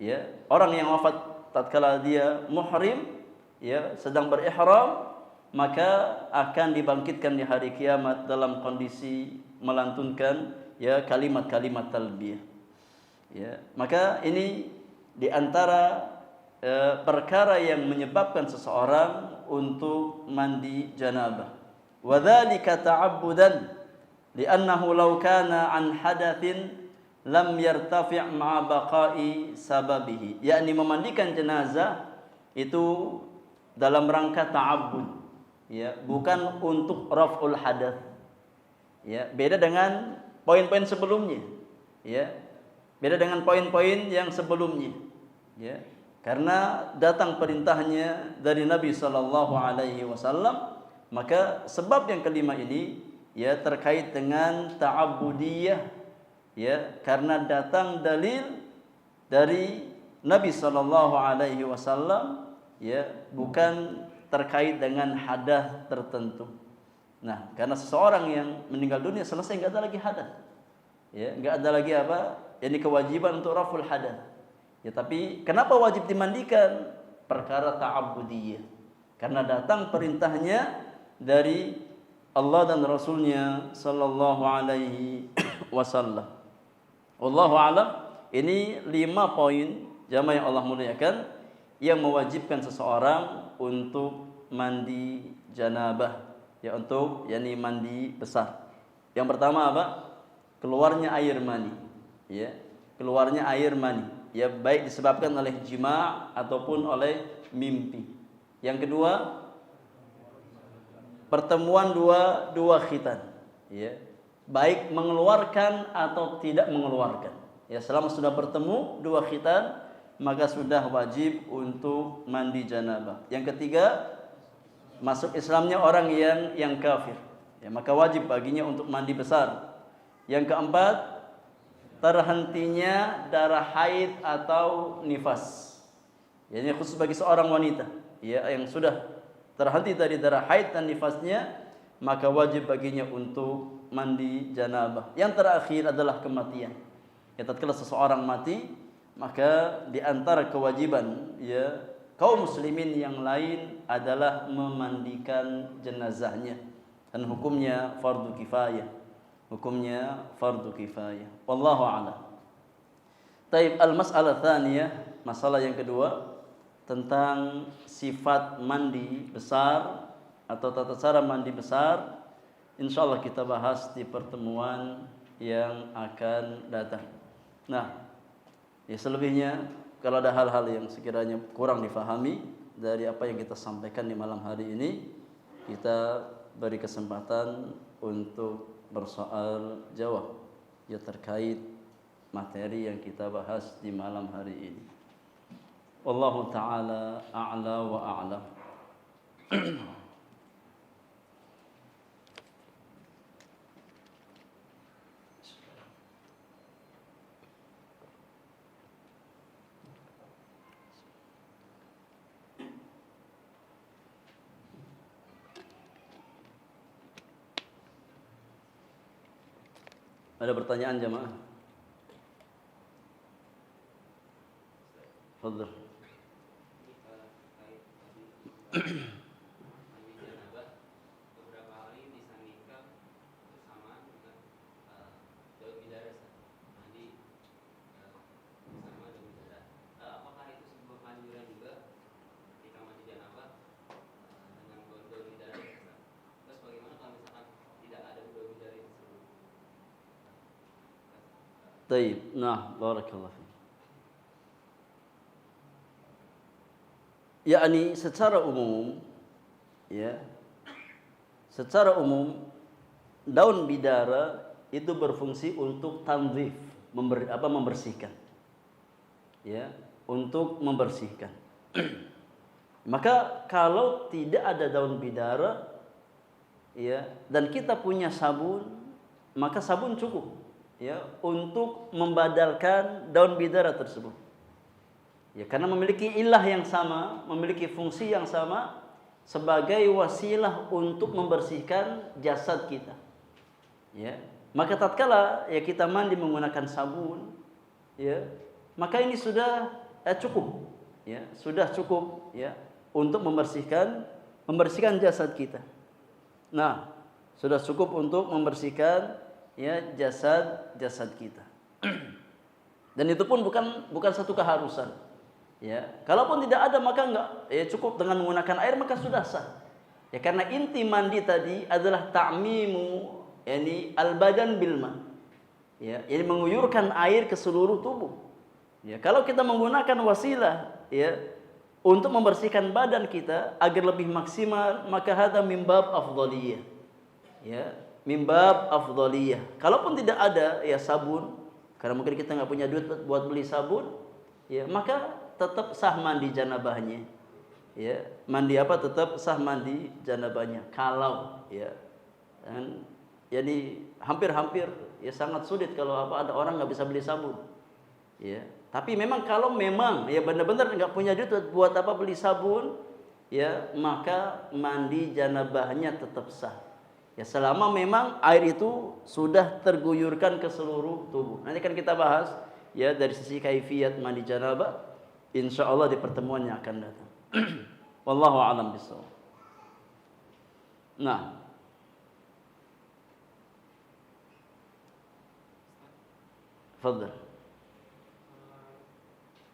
Ya, orang yang wafat tatkala dia muhrim, ya, sedang berihram, maka akan dibangkitkan di hari kiamat dalam kondisi melantunkan ya kalimat-kalimat talbiyah. Ya, maka ini di antara perkara yang menyebabkan seseorang untuk mandi janabah. Wa dzalika ta'abbudan li'annahu law kana an hadatsin lam yartafi' ma'a baqa'i sababihi. Yakni memandikan jenazah itu dalam rangka ta'abbud, ya, bukan untuk raf'ul hadath. Ya, beda dengan poin-poin sebelumnya. Ya. Beda dengan poin-poin yang sebelumnya. Ya. Karena datang perintahnya dari Nabi sallallahu alaihi wasallam, maka sebab yang kelima ini ya terkait dengan ta'abbudiyah, ya, karena datang dalil dari Nabi sallallahu alaihi wasallam, ya, bukan terkait dengan hadas tertentu. Nah, karena seseorang yang meninggal dunia selesai, enggak ada lagi hadas. Ya, enggak ada lagi apa? Ini kewajiban untuk raful hadas. Ya, tapi kenapa wajib dimandikan? Perkara ta'abbudiyah. Karena datang perintahnya dari Allah dan Rasulnya sallallahu alaihi wasallam. Wallahu a'lam. Ini 5 poin jamaah yang Allah muliakan yang mewajibkan seseorang untuk mandi janabah, ya, untuk yakni mandi besar. Yang pertama apa? Keluarnya air mani, ya, keluarnya air mani, ya, baik disebabkan oleh jima' ataupun oleh mimpi. Yang kedua, pertemuan dua khitan, ya, baik mengeluarkan atau tidak mengeluarkan. Ya, selama sudah bertemu 2 khitan, maka sudah wajib untuk mandi janabah. Yang ketiga, masuk Islamnya orang yang kafir, ya, maka wajib baginya untuk mandi besar. Yang keempat, terhentinya darah haid atau nifas. Ya, ini khusus bagi seorang wanita, ya, yang sudah terhenti dari darah haid dan nifasnya, maka wajib baginya untuk mandi janabah. Yang terakhir adalah kematian. Ya, tatkala seseorang mati, maka di antara kewajiban, ya, kaum muslimin yang lain adalah memandikan jenazahnya, dan hukumnya fardu kifayah. Hukumnya fardu kifayah. Wallahu a'lam. Taib, al-mas'alah tsaniyah, masalah yang kedua tentang sifat mandi besar atau tata cara mandi besar. Insyaallah kita bahas di pertemuan yang akan datang. Nah, ya, selebihnya kalau ada hal-hal yang sekiranya kurang difahami dari apa yang kita sampaikan di malam hari ini, kita beri kesempatan untuk bersoal jawab, ya, terkait materi yang kita bahas di malam hari ini. Wallahu ta'ala a'la wa a'lam. Ada pertanyaan jemaah? Fadhil. Beberapa kali disandingkan bersamaan dengan daun bidara, mandi bersama daun bidara. Apakah itu sebuah anjuran juga ketika mandi janabah dengan daun bidara? Terus bagaimana kalau misalkan tidak ada daun bidara tersebut? Taib, nah, barakallahu fiik. Yakni secara umum, ya, secara umum daun bidara itu berfungsi untuk tanzif, membersihkan, ya, untuk membersihkan. Maka kalau tidak ada daun bidara, ya, dan kita punya sabun, maka sabun cukup, ya, untuk membadalkan daun bidara tersebut. Ya, karena memiliki ilah yang sama, memiliki fungsi yang sama sebagai wasilah untuk membersihkan jasad kita. Ya, maka tatkala ya kita mandi menggunakan sabun, ya, maka ini sudah cukup, ya, sudah cukup, ya, untuk membersihkan jasad kita. Nah, sudah cukup untuk membersihkan, ya, jasad kita. Dan itu pun bukan satu keharusan. Ya, kalaupun tidak ada maka enggak, ya cukup dengan menggunakan air maka sudah sah. Ya karena inti mandi tadi adalah ta'mimu, yakni al-badan bil ma. Ya, ini menguyurkan air ke seluruh tubuh. Ya, kalau kita menggunakan wasilah ya untuk membersihkan badan kita agar lebih maksimal, maka hada min bab afdhaliyah. Ya, min bab afdhaliyah. Kalaupun tidak ada ya sabun, karena mungkin kita nggak punya duit buat beli sabun, ya maka tetap sah mandi janabahnya. Ya, mandi apa tetap sah mandi janabahnya. Kalau ya, dan jadi hampir-hampir ya sangat sulit kalau apa ada orang nggak bisa beli sabun. Ya, tapi memang kalau memang ya benar-benar nggak punya duit buat apa beli sabun, ya maka mandi janabahnya tetap sah. Ya selama memang air itu sudah terguyurkan ke seluruh tubuh. Nanti kan kita bahas ya dari sisi kaifiyat mandi janabah. Insyaallah di pertemuan yang akan datang. Wallahu a'lam bishawab. Nah, fadhil.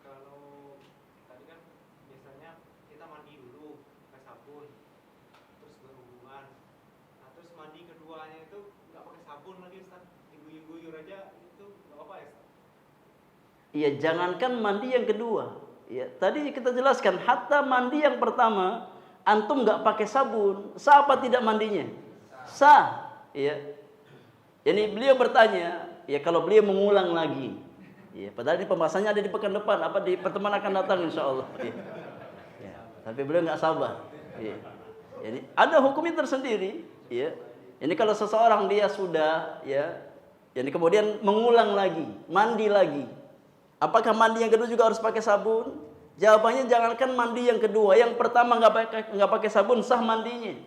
Kalau tadi kan biasanya kita mandi dulu pakai sabun, terus berhubungan. Nah terus mandi keduanya itu nggak pakai sabun lagi Ustaz, diguyur-guyur aja itu nggak apa-apa ya Ustaz? Iya, jangankan mandi yang kedua. Ya, tadi kita jelaskan hatta mandi yang pertama antum nggak pakai sabun, sah apa tidak mandinya? Sah. Ya. Ini beliau bertanya, ya kalau beliau mengulang lagi. Ya, padahal ini pembahasannya ada di pekan depan, apa di pertemuan akan datang insyaallah. Ya. Ya, tapi beliau nggak sabar. Ya. Jadi ada hukumnya tersendiri. Ya. Ini kalau seseorang dia sudah, ya, ini kemudian mengulang lagi, mandi lagi. Apakah mandi yang kedua juga harus pakai sabun? Jawabannya jangankan mandi yang kedua, yang pertama nggak pakai sabun sah mandinya.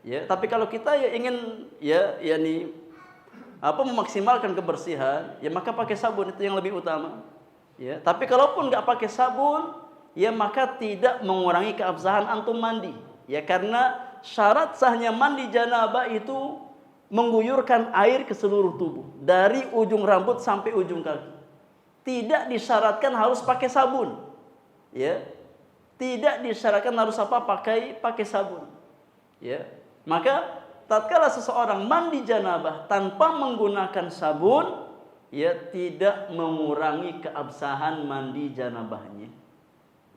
Ya, tapi kalau kita ya ingin ya yakni apa memaksimalkan kebersihan, ya maka pakai sabun itu yang lebih utama. Ya, tapi kalaupun nggak pakai sabun, ya maka tidak mengurangi keabsahan antum mandi. Ya karena syarat sahnya mandi janabah itu mengguyurkan air ke seluruh tubuh dari ujung rambut sampai ujung kaki. Tidak disyaratkan harus pakai sabun. Ya. Tidak disyaratkan harus apa? Pakai sabun. Ya. Maka tatkala seseorang mandi janabah tanpa menggunakan sabun, ya tidak mengurangi keabsahan mandi janabahnya.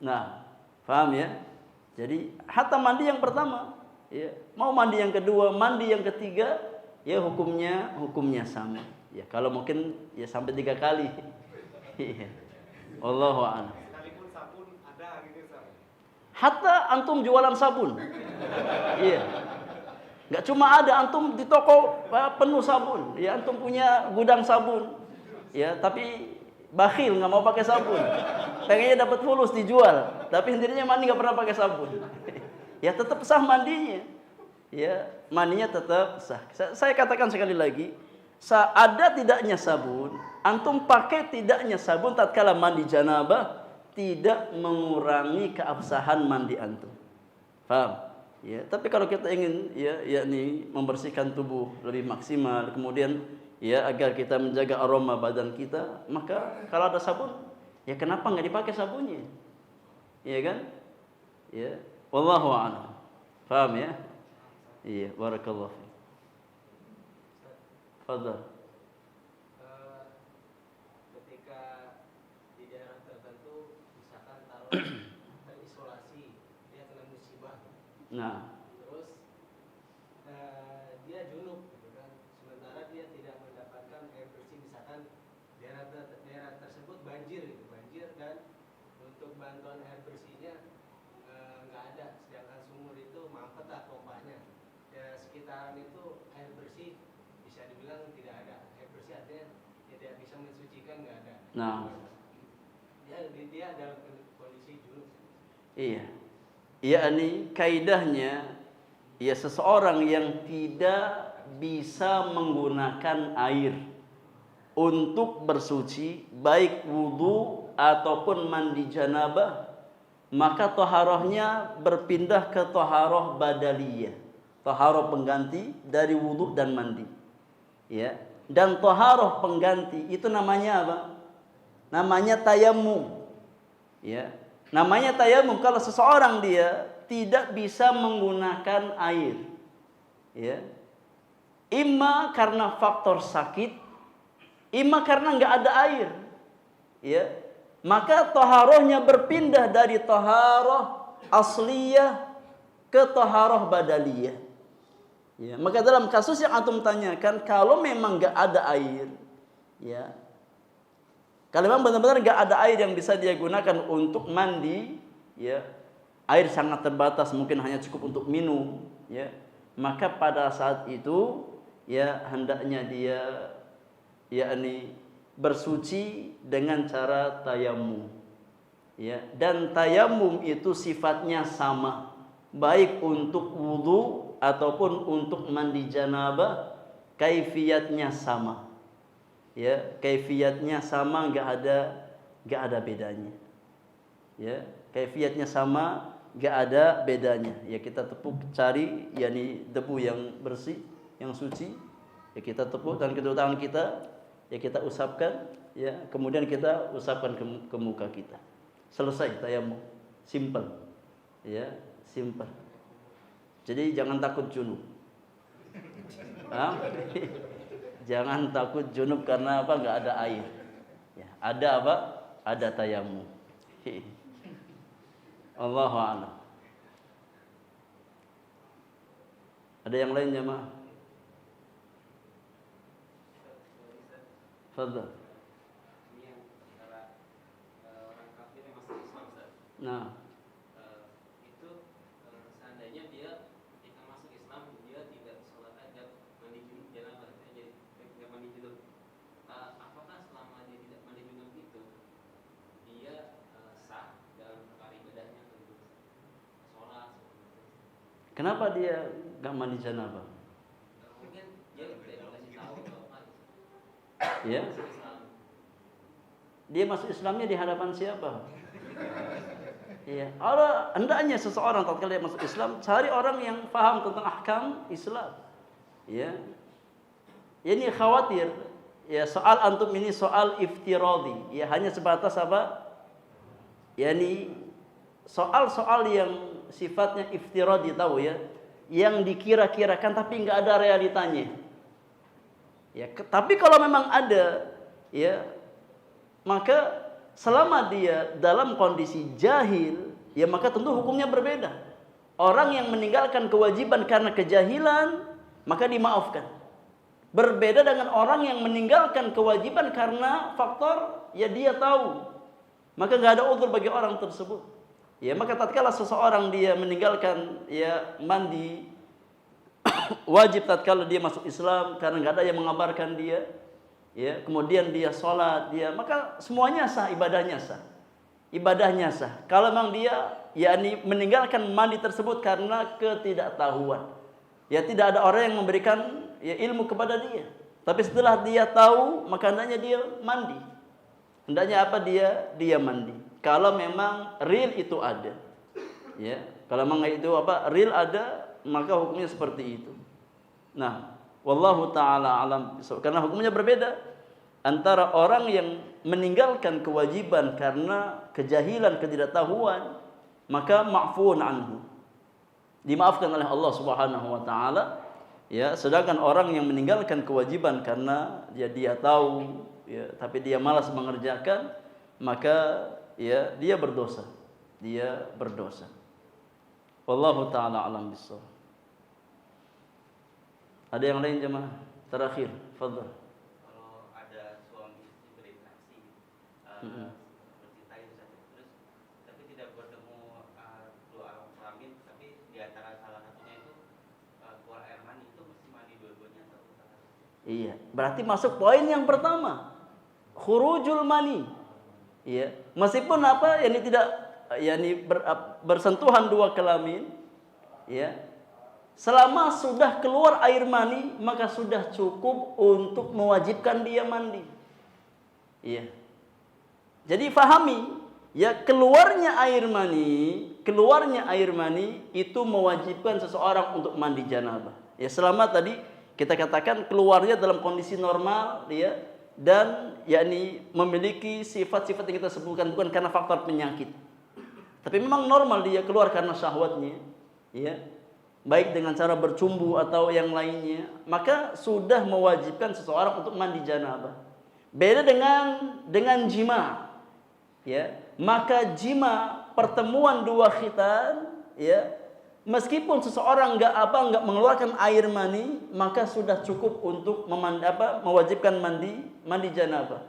Nah, paham ya? Jadi hatta mandi yang pertama, ya, mau mandi yang kedua, mandi yang ketiga, ya hukumnya sama. Ya, kalau mungkin ya sampai 3 kali. Iya. Wallahu a'lam. Sekalipun sabun ada gitu Ustaz. Hatta antum jualan sabun. Iya. Enggak cuma ada antum di toko penuh sabun. Ya antum punya gudang sabun. Ya, tapi bakhil enggak mau pakai sabun. Pengennya dapat fulus dijual, tapi sendirinya mandi enggak pernah pakai sabun. Ya tetap sah mandinya. Ya, mandinya tetap sah. Saya katakan sekali lagi, ada tidaknya sabun, antum pakai tidaknya sabun tatkala mandi janabah tidak mengurangi keabsahan mandi antum. Paham? Ya, tapi kalau kita ingin ya yakni membersihkan tubuh lebih maksimal, kemudian ya agar kita menjaga aroma badan kita, maka kalau ada sabun, ya kenapa nggak dipakai sabunnya? Iya kan? Ya, wallahu a'lam. Paham ya? Iya, barakallahu fiik. Fadhal. Ketika di daerah tertentu misalkan taruh terisolasi, dia kena musibah. Nah, Terus dia junub gitu kan. Sementara dia tidak mendapatkan air bersih, misalkan daerah tersebut banjir gitu, banjir dan untuk bantuan air bersihnya nggak ada, sedangkan sumur itu mampet lah pompanya. Ya sekitaran itu air bersih bisa dibilang tidak ada, air bersih artinya tidak bisa mensucikan, nggak ada. nah, Dia dalam kondisi junub. iya. Yakni kaidahnya ya seseorang yang tidak bisa menggunakan air untuk bersuci baik wudu ataupun mandi janabah, maka taharahnya berpindah ke taharah badaliyah, taharah pengganti dari wudu dan mandi. Ya. Dan taharah pengganti itu namanya apa? Namanya tayammum. Ya. Namanya tayamum kalau seseorang dia tidak bisa menggunakan air. Ya. Imma karena faktor sakit, imma karena nggak ada air. Ya. Maka taharahnya berpindah dari taharah asliyah ke taharah badaliyah. Ya. Maka dalam kasus yang antum tanyakan, kalau memang nggak ada air, ya, kalau memang benar-benar nggak ada air yang bisa dia gunakan untuk mandi, ya, air sangat terbatas, mungkin hanya cukup untuk minum, ya, maka pada saat itu, ya, hendaknya dia, yakni bersuci dengan cara tayamum, ya, dan tayamum itu sifatnya sama, baik untuk wudu ataupun untuk mandi janabah, kaifiyatnya sama. Ya, kaifiyatnya sama, nggak ada bedanya. Ya, kaifiyatnya sama, nggak ada bedanya. Ya, kita tepuk, cari yakni debu yang bersih, yang suci. Ya, kita tepuk dan kedua tangan kita, ya kita usapkan, ya, kemudian kita usapkan ke muka kita. Selesai tayamum. Simple. Ya, simple. Jadi jangan takut junub. Jangan takut junub karena apa? Nggak ada air. Ya, ada apa? Ada tayamum. Allahu a'lam. Ada yang lain jemaah? Fadhal. Ini yang antara orang kafir yang masuk Islam, Ustaz. Nah, Itu seandainya dia ketika masuk Islam dia tidak sholat adab, mandi junub janabah, jadi tidak mandi junub. Apakah selama dia tidak mandi junub itu dia sah dalam perkara ibadahnya atau gitu? Sholat, kenapa dia nggak mandi janabah? mungkin dia tidak dikasih tahu atau apa gitu. Ya, Masuk Islam. dia masuk Islamnya di hadapan siapa? Iya, hendaknya seseorang tatkala dia masuk Islam cari orang yang paham tentang ahkam Islam. Ya. Ini khawatir ya soal antum ini soal iftiradi, ya hanya sebatas apa? Yani soal-soal yang sifatnya iftiradi, tahu ya, yang dikira-kirakan tapi nggak ada realitanya. Ya, tapi kalau memang ada, ya, maka selama dia dalam kondisi jahil, ya maka tentu hukumnya berbeda. Orang yang meninggalkan kewajiban karena kejahilan, maka dimaafkan. Berbeda dengan orang yang meninggalkan kewajiban karena faktor, ya dia tahu, maka nggak ada udzur bagi orang tersebut. Ya, maka tatkala seseorang dia meninggalkan, ya, mandi wajib tatkala dia masuk Islam karena nggak ada yang mengabarkan dia, ya, kemudian dia sholat, dia, maka semuanya sah, ibadahnya sah. Ibadahnya sah. Kalau memang dia yakni meninggalkan mandi tersebut karena ketidaktahuan. Ya, tidak ada orang yang memberikan, ya, ilmu kepada dia. Tapi setelah dia tahu, maka hendaknya dia mandi. Hendaknya apa? Dia mandi. Kalau memang real itu ada. Ya, kalau memang itu apa? Real ada, maka hukumnya seperti itu. Nah, wallahu taala alam, karena hukumnya berbeda antara orang yang meninggalkan kewajiban karena kejahilan, ketidaktahuan, maka ma'fuun anhu, dimaafkan oleh Allah Subhanahu wa taala, ya, sedangkan orang yang meninggalkan kewajiban karena dia tahu, ya, tapi dia malas mengerjakan, maka, ya, dia berdosa. Dia berdosa. Wallahu taala alam bissawab. Ada yang lain jemaah? Terakhir, fadhal. Kalau ada suami istri berinteraksi, bercinta itu saja, terus tapi tidak bertemu dua orang kelamin, tapi di antara salah satunya itu keluar air mani, itu mesti mandi dua-duanya atau salah satu? Iya, berarti masuk poin yang pertama, khurujul mani. Iya, meskipun apa, yani tidak, yani bersentuhan dua kelamin, ya, selama sudah keluar air mani, maka sudah cukup untuk mewajibkan dia mandi. Iya. Jadi fahami, ya, keluarnya air mani itu mewajibkan seseorang untuk mandi janabah. Ya, selama tadi kita katakan keluarnya dalam kondisi normal, ya, dan yakni memiliki sifat-sifat yang kita sebutkan, bukan karena faktor penyakit. tapi memang normal dia keluar karena syahwatnya, ya, baik dengan cara bercumbu atau yang lainnya, maka sudah mewajibkan seseorang untuk mandi janabah. Beda dengan jima, ya. Maka jima, pertemuan dua khitan, ya, meskipun seseorang nggak mengeluarkan air mani, maka sudah cukup untuk mewajibkan mandi janabah.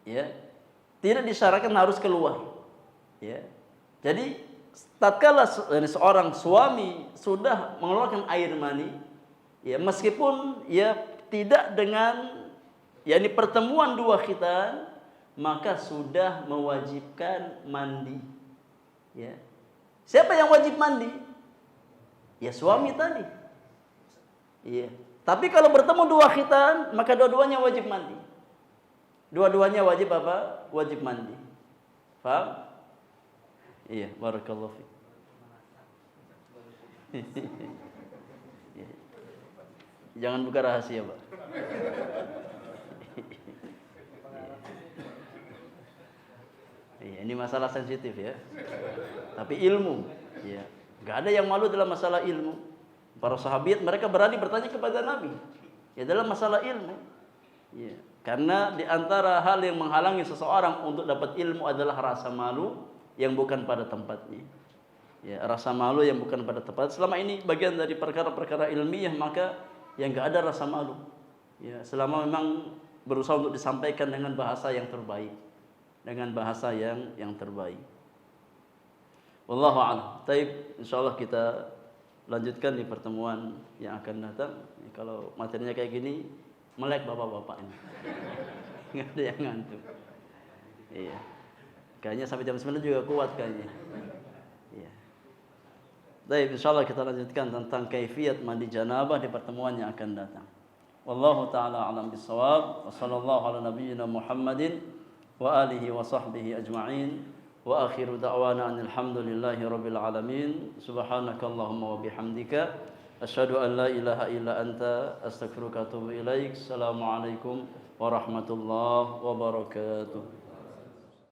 Ya. Tidak disyaratkan harus keluar. Ya. Jadi tatkala seorang suami sudah mengeluarkan air mani, ya, meskipun ya tidak dengan yakni pertemuan dua khitan, maka sudah mewajibkan mandi. Ya. Siapa yang wajib mandi? Ya suami tadi. Iya. Tapi kalau bertemu dua khitan, maka dua-duanya wajib mandi. Dua-duanya wajib apa? Wajib mandi. Paham? Iya, barakallahu fiik. Jangan buka rahasia, Pak. Iya, ini masalah sensitif ya. Tapi ilmu, ya. Enggak ada yang malu dalam masalah ilmu. Para sahabat mereka berani bertanya kepada Nabi. Ya dalam masalah ilmu. Ya, karena di antara hal yang menghalangi seseorang untuk dapat ilmu adalah rasa malu yang bukan pada tempatnya. Ya, rasa malu yang bukan pada tempat. Selama ini bagian dari perkara-perkara ilmiah, maka yang enggak ada rasa malu. Ya, selama memang berusaha untuk disampaikan dengan bahasa yang terbaik. Dengan bahasa yang terbaik. Wallahu a'lam. Taib, insyaallah kita lanjutkan di pertemuan yang akan datang. Kalau materinya kayak gini, melek bapak-bapak ini. Enggak ada yang ngantuk. Iya. Kayaknya sampai jam 9 juga kuat kayaknya. Iya. Taib, insyaallah kita lanjutkan tentang kaifiyat mandi janabah di pertemuan yang akan datang. Wallahu taala a'lam bissawab. Wa sallallahu ala nabiyyina Muhammadin wa alihi wa sahbihi ajma'in wa akhiru da'wana alhamdulillahi rabbil alamin subhanakallahumma wa bihamdika asyhadu an la ilaha illa anta astaghfiruka wa atubu ilaik. Assalamualaikum warahmatullahi wabarakatuh.